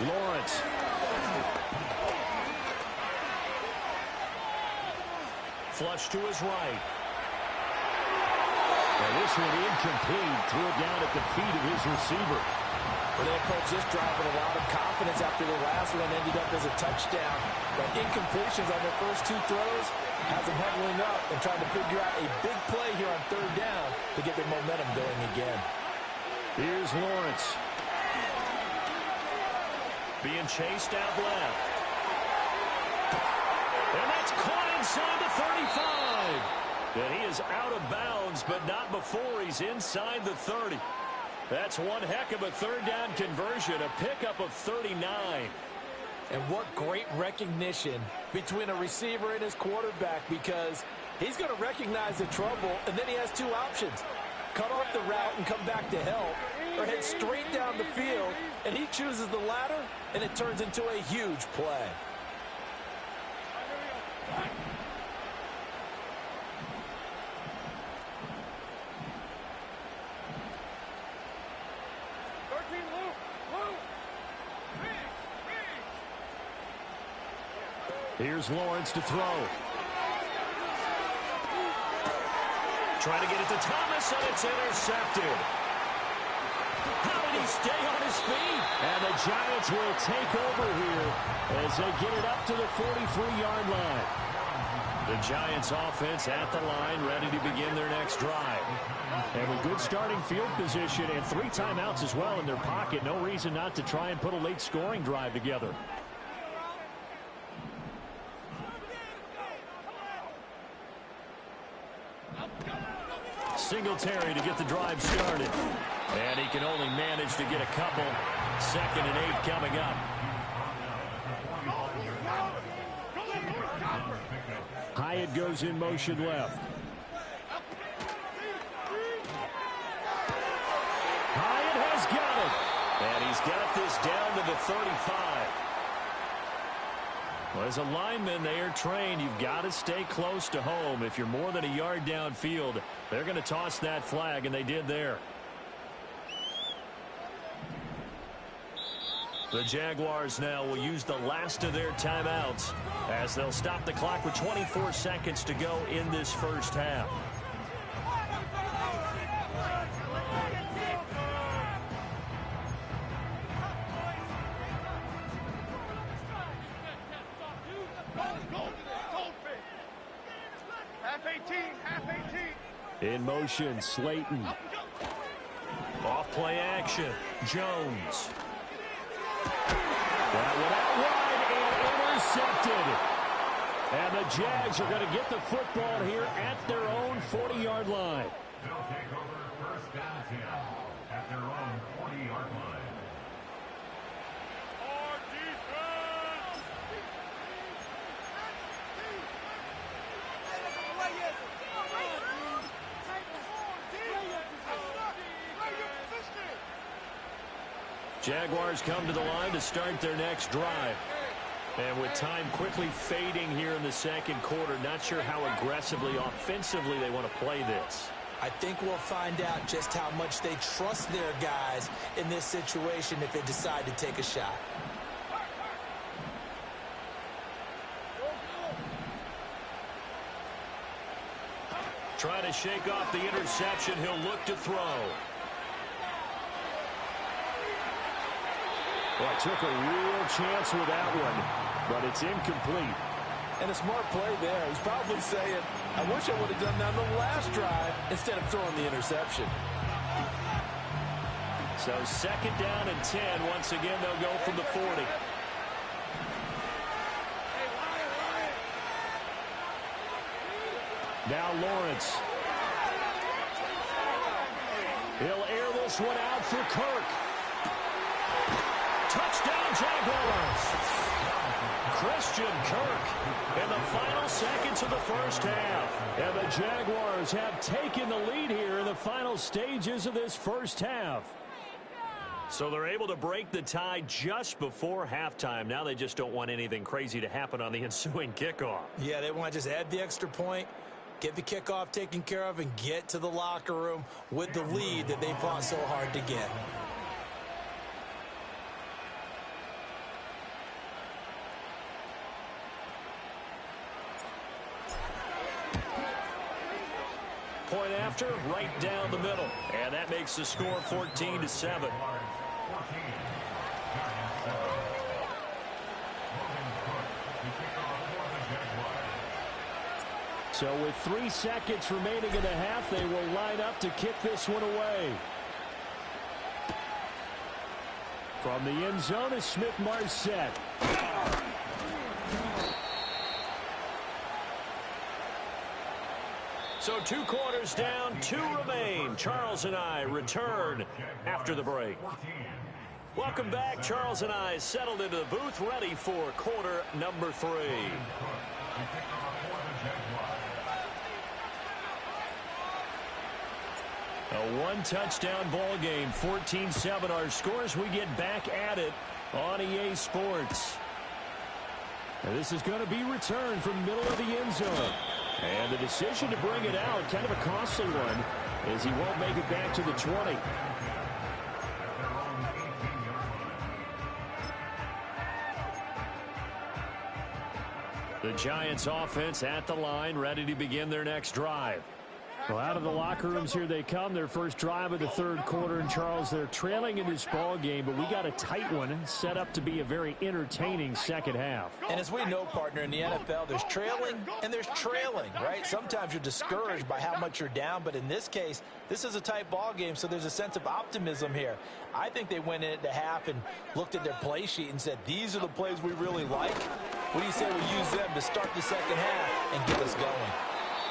Lawrence. Flush to his right. And this one incomplete. Threw it down at the feet of his receiver. Well, they approached this drive with a lot of confidence after their last one ended up as a touchdown. But incompletions on their first 2 throws has them huddling up and trying to figure out a big play here on 3rd down to get their momentum going again. Here's Lawrence. Being chased out left. And that's caught inside the 35. And he is out of bounds, but not before he's inside the 30. That's one heck of a 3rd down conversion, a pickup of 39. And what great recognition between a receiver and his quarterback, because he's going to recognize the trouble, and then he has 2 options. Cut off the route and come back to help, or head straight down the field, and he chooses the latter, and it turns into a huge play. Here's Lawrence to throw. Trying to get it to Thomas, and it's intercepted. How did he stay on his feet? And the Giants will take over here as they get it up to the 43-yard line. The Giants offense at the line, ready to begin their next drive. And with good starting field position and 3 timeouts as well in their pocket, no reason not to try and put a late scoring drive together. Singletary to get the drive started. And he can only manage to get a couple. 2nd and 8 coming up. Hyatt goes in motion left. Hyatt has got it. And he's got this down to the 35. Well, as a lineman, they are trained. You've got to stay close to home. If you're more than a yard downfield, they're going to toss that flag, and they did there. The Jaguars now will use the last of their timeouts as they'll stop the clock with 24 seconds to go in this first half. In motion, Slayton. Off play action, Jones. That one out wide and intercepted. And the Jags are going to get the football here at their own 40-yard line. They'll take over first down 10 at their own 40-yard line. Jaguars come to the line to start their next drive. And with time quickly fading here in the second quarter, not sure how aggressively, offensively they want to play this. I think we'll find out just how much they trust their guys in this situation if they decide to take a shot. Trying to shake off the interception. He'll look to throw. Well, took a real chance with that one, but it's incomplete. And a smart play there. He's probably saying, I wish I would have done that on the last drive instead of throwing the interception. So second down and 10. Once again, they'll go from the 40. Now Lawrence. He'll air this one out for Kirk. Touchdown, Jaguars. Christian Kirk in the final seconds of the first half. And the Jaguars have taken the lead here in the final stages of this first half. So they're able to break the tie just before halftime. Now they just don't want anything crazy to happen on the ensuing kickoff. Yeah, they want to just add the extra point, get the kickoff taken care of, and get to the locker room with the lead that they fought so hard to get. Point after, right down the middle. And that makes the score 14-7. So with 3 seconds remaining in the half, they will line up to kick this one away. From the end zone is Smith-Marset. So 2 quarters down, 2 remain. Charles and I return after the break. Welcome back. Charles and I settled into the booth, ready for quarter number 3. A 1-touchdown ball game, 14-7 our scores. We get back at it on EA Sports. And this is going to be returned from middle of the end zone. And the decision to bring it out, kind of a costly one, as he won't make it back to the 20. The Giants offense at the line, ready to begin their next drive. Well, out of the locker rooms here they come. Their first drive of the third quarter. And, Charles, they're trailing in this ball game, but we got a tight one set up to be a very entertaining second half. And as we know, partner, in the NFL, there's trailing and there's trailing, right? Sometimes you're discouraged by how much you're down, but in this case, this is a tight ball game, so there's a sense of optimism here. I think they went into half and looked at their play sheet and said, these are the plays we really like. What do you say we use them to start the second half and get us going?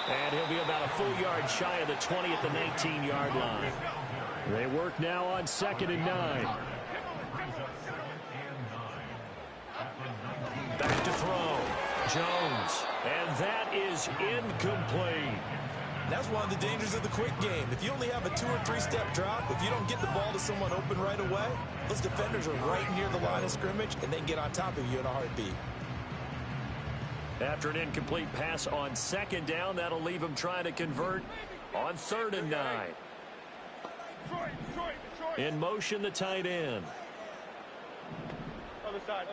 And he'll be about a full yard shy of the 20 at the 19-yard line. They work now on 2nd and 9. Back to throw. Jones. And that is incomplete. That's one of the dangers of the quick game. If you only have a 2- or 3-step drop, if you don't get the ball to someone open right away, those defenders are right near the line of scrimmage, and they can get on top of you in a heartbeat. After an incomplete pass on 2nd down, that'll leave him trying to convert on 3rd and 9. In motion, the tight end. Other side.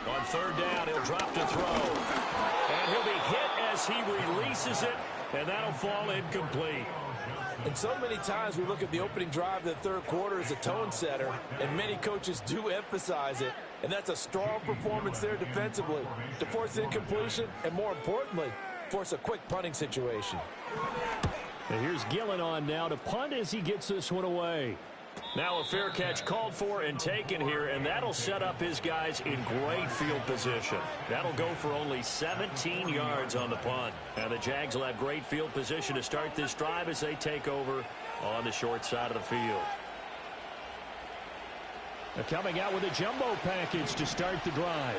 On third down, he'll drop to throw. And he'll be hit as he releases it, and that'll fall incomplete. And so many times we look at the opening drive of the third quarter as a tone setter, and many coaches do emphasize it. And that's a strong performance there defensively to force incompletion and, more importantly, force a quick punting situation. And here's Gillen on now to punt as he gets this one away. Now a fair catch called for and taken here, and that'll set up his guys in great field position. That'll go for only 17 yards on the punt. And the Jags will have great field position to start this drive as they take over on the short side of the field. They're coming out with a jumbo package to start the drive.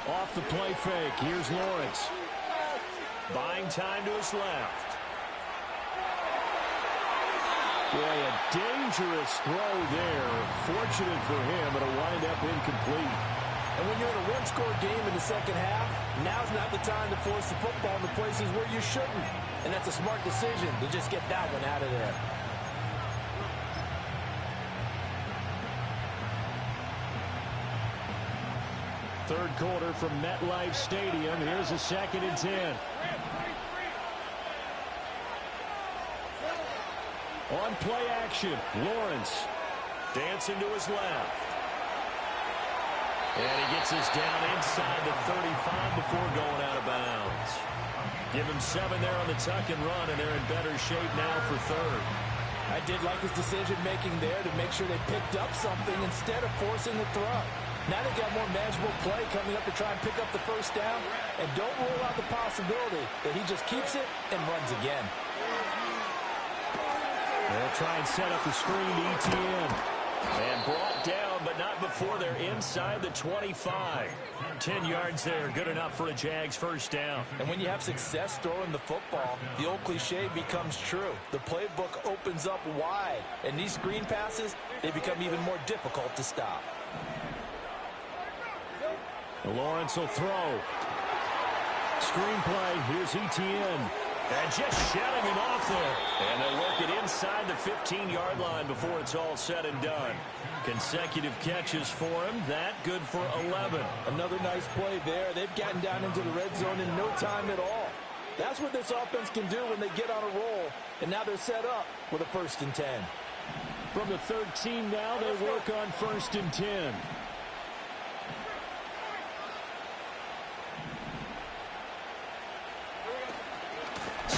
Off the play fake, here's Lawrence. Buying time to his left. Boy, a dangerous throw there. Fortunate for him, it'll wind up incomplete. And when you're in a one-score game in the second half, now's not the time to force the football in the places where you shouldn't. And that's a smart decision to just get that one out of there. Third quarter from MetLife Stadium. Here's a 2nd and 10. On play action, Lawrence dancing to his left. And he gets us down inside the 35 before going out of bounds. Give him 7 there on the tuck and run, and they're in better shape now for third. I did like his decision-making there to make sure they picked up something instead of forcing the throw. Now they've got more manageable play coming up to try and pick up the first down. And don't rule out the possibility that he just keeps it and runs again. They'll try and set up the screen to ETN. And brought down, but not before they're inside the 25. 10 yards there, good enough for a Jags first down. And when you have success throwing the football, the old cliche becomes true. The playbook opens up wide. And these screen passes, they become even more difficult to stop. Lawrence will throw. Screenplay, here's ETN. And just shutting him off there. And they'll work it inside the 15-yard line before it's all said and done. Consecutive catches for him. That good for 11. Another nice play there. They've gotten down into the red zone in no time at all. That's what this offense can do when they get on a roll. And now they're set up with a 1st and 10. From the 13 now, they work on 1st and 10.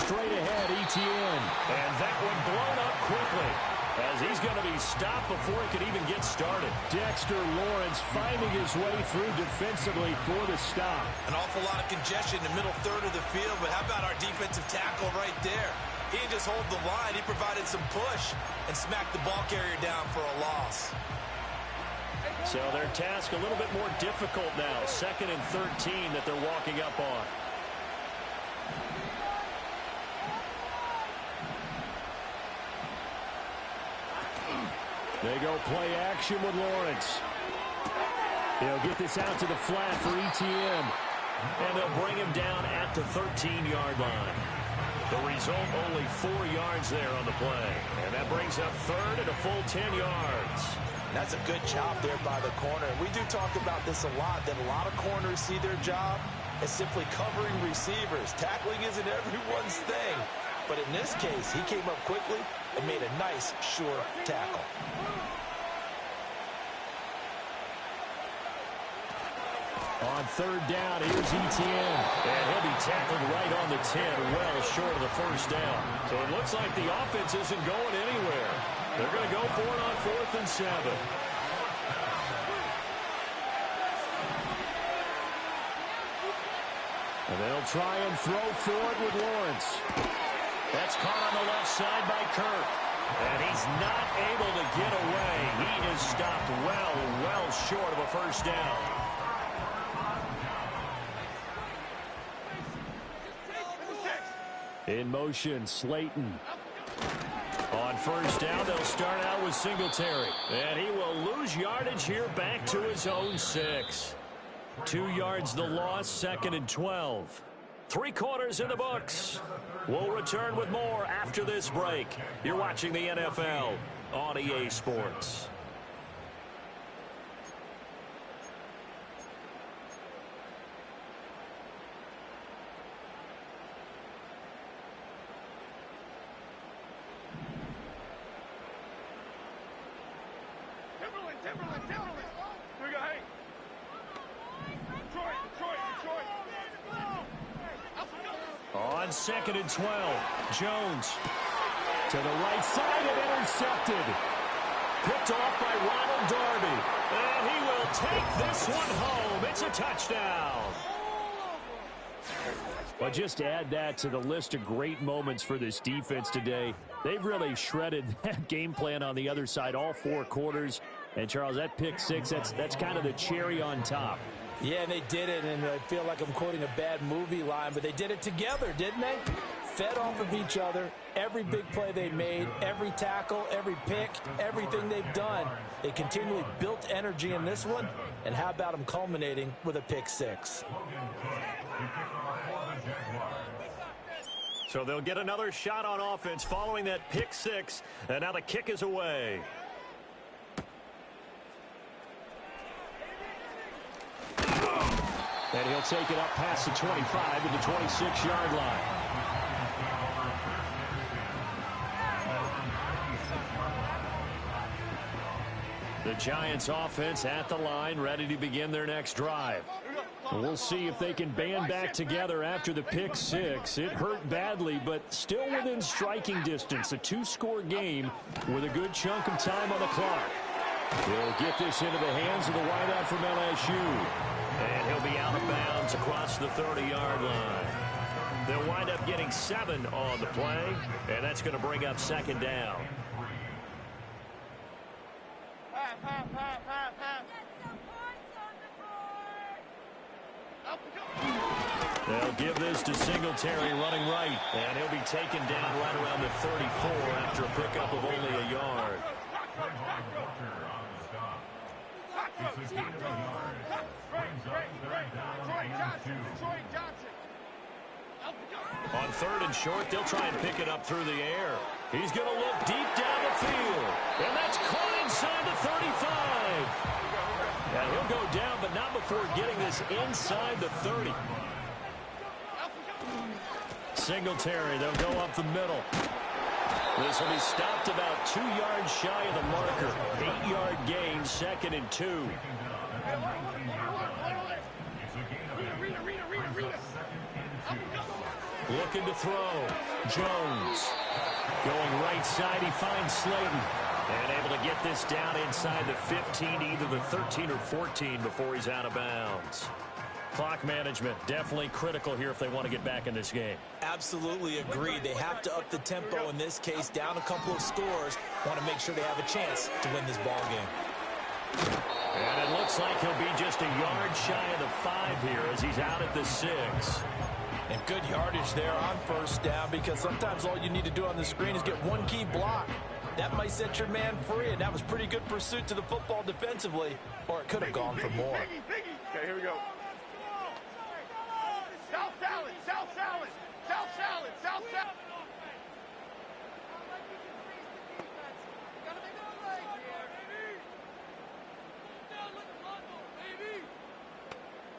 Straight ahead, ETN. And that one blown up quickly as he's going to be stopped before he could even get started. Dexter Lawrence finding his way through defensively for the stop. An awful lot of congestion in the middle third of the field, but how about our defensive tackle right there? He didn't just hold the line, he provided some push and smacked the ball carrier down for a loss. So their task a little bit more difficult now. 2nd and 13 that they're walking up on. They go play action with Lawrence. He'll get this out to the flat for ETN. And they'll bring him down at the 13-yard line. The result, only 4 yards there on the play. And that brings up third and a full 10 yards. That's a good job there by the corner. We do talk about this a lot, that a lot of corners see their job as simply covering receivers. Tackling isn't everyone's thing. But in this case, he came up quickly and made a nice, sure tackle. On third down, here's ETN. And he'll be tackled right on the 10, well short of the first down. So it looks like the offense isn't going anywhere. They're going to go for it on 4th and 7. And they'll try and throw forward with Lawrence. That's caught on the left side by Kirk. And he's not able to get away. He is stopped well short of a first down. In motion, Slayton. On first down, they'll start out with Singletary. And he will lose yardage here back to his own 6. 2 yards the loss, 2nd and 12. 3 quarters in the books. We'll return with more after this break. You're watching the NFL on EA Sports. Timberland. Here we go, hey. Detroit. On 2nd and 12, Jones to the right side and intercepted. Picked off by Ronald Darby. And he will take this one home. It's a touchdown. Well, just add that to the list of great moments for this defense today. They've really shredded that game plan on the other side all 4 quarters. And, Charles, that pick 6, that's kind of the cherry on top. Yeah, they did it, and I feel like I'm quoting a bad movie line, but they did it together, didn't they? Fed off of each other, every big play they made, every tackle, every pick, everything they've done. They continually built energy in this one, and how about them culminating with a pick 6? So they'll get another shot on offense following that pick 6, and now the kick is away. And he'll take it up past the 25 to the 26-yard line. The Giants offense at the line, ready to begin their next drive. We'll see if they can band back together after the pick 6. It hurt badly, but still within striking distance. A 2-score game with a good chunk of time on the clock. He'll get this into the hands of the wideout from LSU. And he'll be out of bounds across the 30-yard line. They'll wind up getting 7 on the play, and that's going to bring up 2nd down. They'll give this to Singletary running right, and he'll be taken down right around the 34 after a pickup of only a yard. On 3rd and short, they'll try and pick it up through the air. He's going to look deep down the field, and that's caught inside the 35. And he'll go down, but not before getting this inside the 30. Singletary, they'll go up the middle. This will be stopped about 2 yards shy of the marker. 8-yard gain, 2nd and 2. Looking to throw. Jones. Going right side, he finds Slayton. And able to get this down inside the 15, either the 13 or 14 before he's out of bounds. Clock management definitely critical here if they want to get back in this game. Absolutely agreed. They have to up the tempo in this case, down a couple of scores. Want to make sure they have a chance to win this ball game. And it looks like he'll be just a yard shy of the 5 here as he's out at the 6. And good yardage there on 1st down, because sometimes all you need to do on the screen is get one key block. That might set your man free, and that was pretty good pursuit to the football defensively, or it could have gone for more. Okay, here we go. South salad.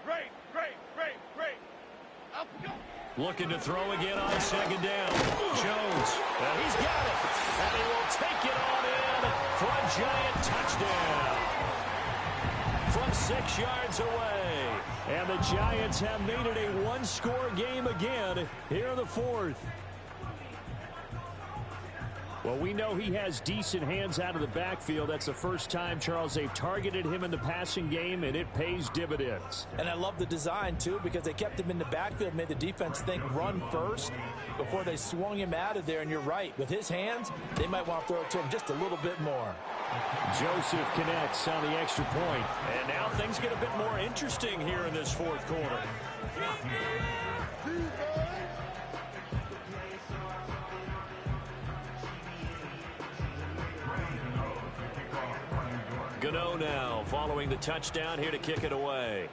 Great. Up we go. Looking to throw again on 2nd down. Jones, and he's got it. And he will take it on in for a giant touchdown. From 6 yards away. And the Giants have made it a 1-score game again here in the 4th. Well, we know he has decent hands out of the backfield. That's the first time, Charles, they've targeted him in the passing game, and it pays dividends. And I love the design, too, because they kept him in the backfield, made the defense think run first before they swung him out of there. And you're right, with his hands, they might want to throw it to him just a little bit more. Joseph connects on the extra point. And now things get a bit more interesting here in this 4th quarter. Gano now following the touchdown here to kick it away.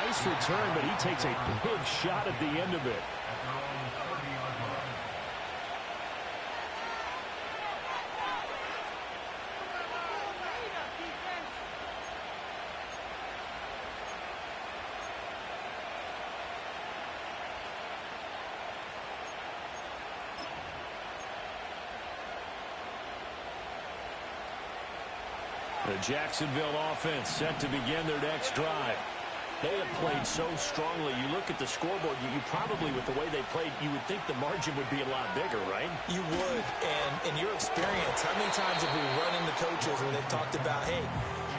Nice return, but he takes a big shot at the end of it. The Jacksonville offense set to begin their next drive. They have played so strongly. You look at the scoreboard, you probably, with the way they played, you would think the margin would be a lot bigger, right? You would. And in your experience, how many times have we run into coaches where they've talked about, hey,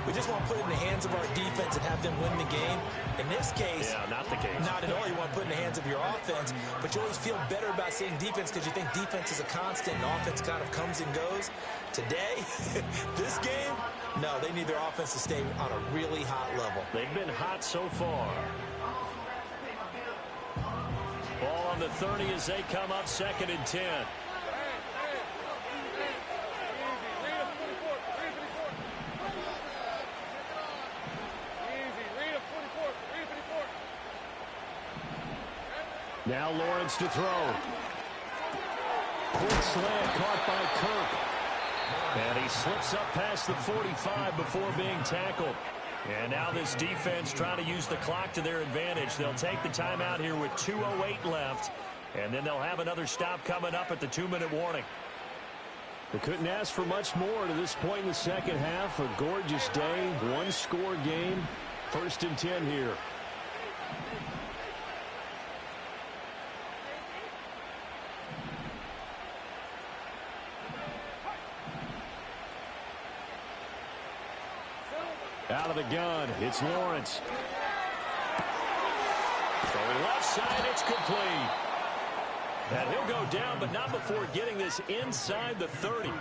we just want to put it in the hands of our defense and have them win the game? In this case, yeah, not the case. Not at all. You want to put it in the hands of your offense, but you always feel better about saying defense because you think defense is a constant and offense kind of comes and goes. Today, this game, no, they need their offense to stay on a really hot level. They've been hot so far. Ball on the 30 as they come up 2nd and 10. Now Lawrence to throw. Quick slant caught by Kirk. And he slips up past the 45 before being tackled. And now this defense trying to use the clock to their advantage. They'll take the timeout here with 2:08 left. And then they'll have another stop coming up at the 2-minute warning. They couldn't ask for much more to this point in the second half. A gorgeous day, one-score game. 1st and 10 here. Out of the gun, it's Lawrence. From left side, it's complete. And he'll go down, but not before getting this inside the 30.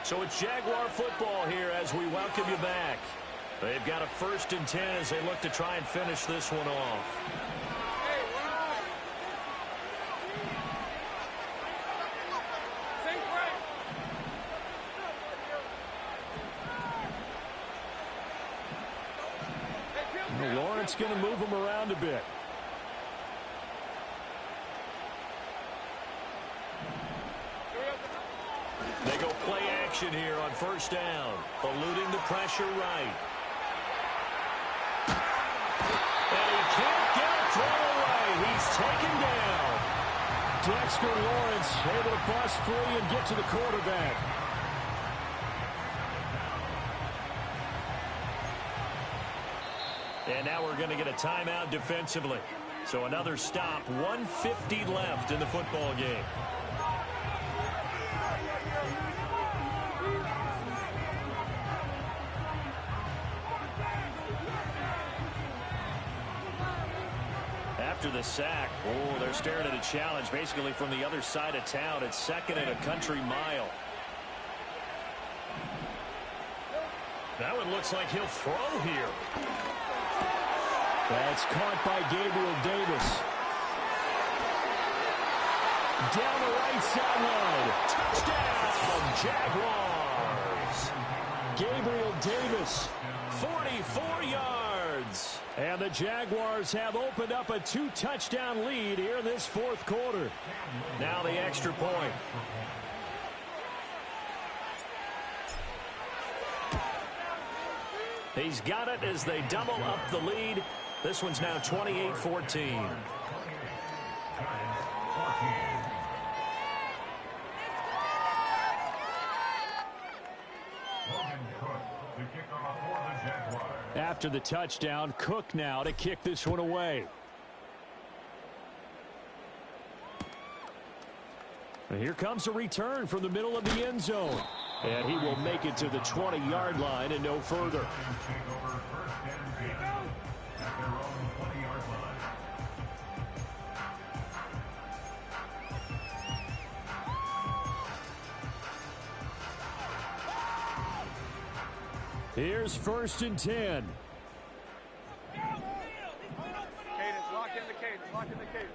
So it's Jaguar football here as we welcome you back. They've got a 1st and 10 as they look to try and finish this one off. Lawrence going to move him around a bit. They go play action here on 1st down. Eluding the pressure right. And he can't get a throw away. He's taken down. Dexter Lawrence able to bust free and get to the quarterback. And now we're going to get a timeout defensively. So another stop, 1:50 left in the football game. After the sack, oh, they're staring at a challenge basically from the other side of town. It's 2nd and a country mile. That one looks like he'll throw here. That's caught by Gabriel Davis. Down the right sideline. Touchdown, Jaguars. Gabriel Davis, 44 yards. And the Jaguars have opened up a 2-touchdown lead here in this 4th quarter. Now the extra point. He's got it as they double up the lead. This one's now 28-14. After the touchdown, Cook now to kick this one away. And here comes a return from the middle of the end zone. And he will make it to the 20-yard line and no further. Here's 1st and 10. Cadence, lock in the cadence, lock in the cadence.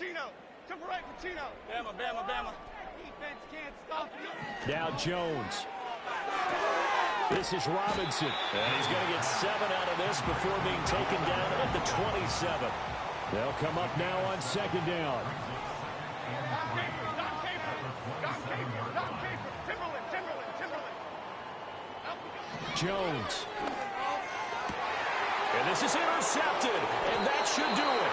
Chino. Triple right for Chino. Bama, Bama, Bama. Defense can't stop you. Now Jones. This is Robinson. And he's going to get 7 out of this before being taken down at the 27. They'll come up now on second down. Jones. And this is intercepted, and that should do it.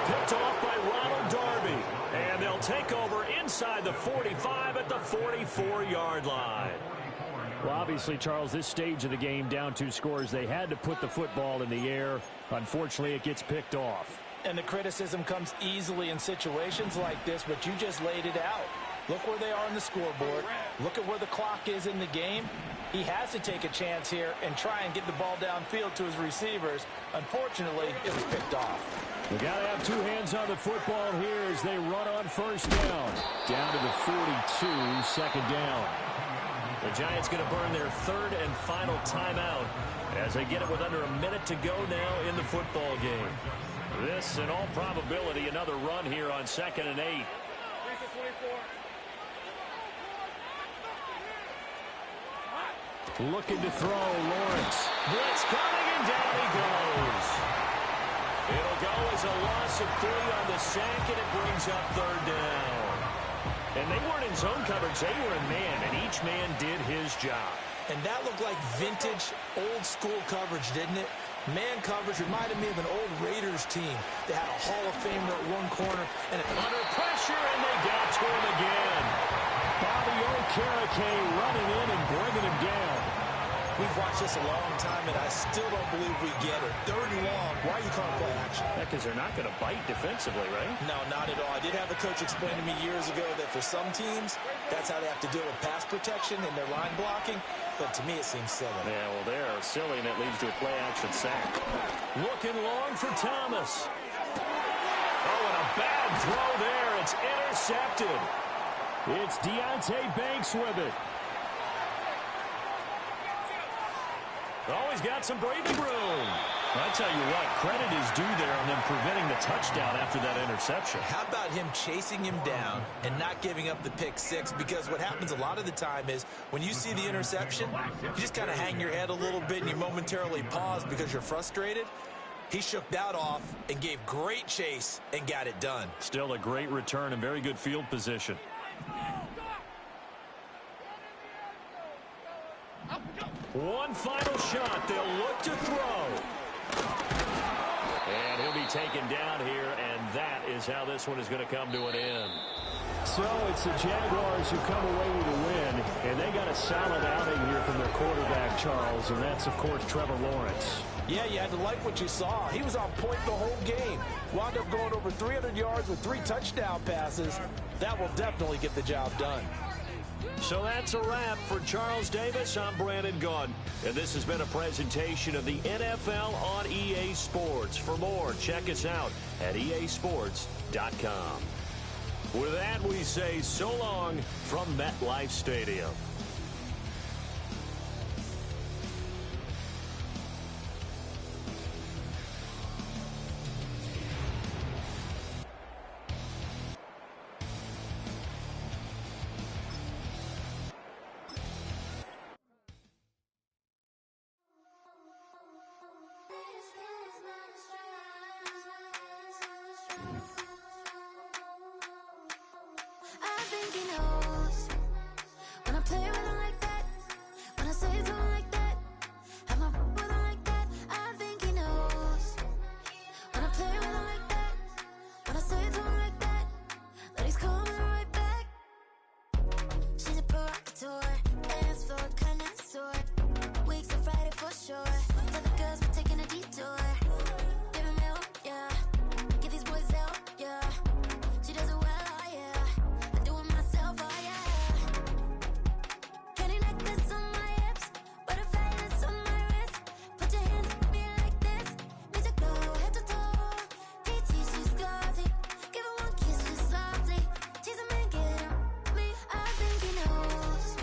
Picked off by Ronald Darby. And they'll take over inside the 45 at the 44-yard line. Well, obviously, Charles, this stage of the game, down 2 scores, they had to put the football in the air. Unfortunately, it gets picked off. And the criticism comes easily in situations like this, but you just laid it out. Look where they are on the scoreboard. Look at where the clock is in the game. He has to take a chance here and try and get the ball downfield to his receivers. Unfortunately, it was picked off. We got to have 2 hands on the football here as they run on first down. Down to the 42, second down. The Giants going to burn their 3rd and final timeout as they get it with under a minute to go now in the football game. This, in all probability, another run here on 2nd and 8. Looking to throw, Lawrence. Blitz coming, and down he goes. It'll go as a loss of 3 on the sack, and it brings up 3rd down. And they weren't in zone coverage. They were in man, and each man did his job. And that looked like vintage, old-school coverage, didn't it? Man coverage reminded me of an old Raiders team. They had a Hall of Famer at one corner. And under pressure, and they got to him again. Bobby Okereke running in and bringing him down. We've watched this a long time, and I still don't believe we get it. 3rd and long. Why are you calling play action? Yeah, because they're not going to bite defensively, right? No, not at all. I did have a coach explain to me years ago that for some teams, that's how they have to deal with pass protection and their line blocking. But to me, it seems silly. Yeah, well, they're silly, and it leads to a play-action sack. Looking long for Thomas. Oh, and a bad throw there. It's intercepted. It's Deontay Banks with it. Oh, he's got some breathing room. I tell you what, credit is due there on them preventing the touchdown after that interception. How about him chasing him down and not giving up the pick 6? Because what happens a lot of the time is when you see the interception, you just kind of hang your head a little bit and you momentarily pause because you're frustrated. He shook that off and gave great chase and got it done. Still a great return and very good field position. One final shot. They'll look to throw. And he'll be taken down here, and that is how this one is going to come to an end. So it's the Jaguars who come away with a win, and they got a solid outing here from their quarterback, Charles, and that's, of course, Trevor Lawrence. Yeah, you had to like what you saw. He was on point the whole game. Wound up going over 300 yards with 3 touchdown passes. That will definitely get the job done. So that's a wrap for Charles Davis. I'm Brandon Gaudin, and this has been a presentation of the NFL on EA Sports. For more, check us out at easports.com. With that, we say so long from MetLife Stadium.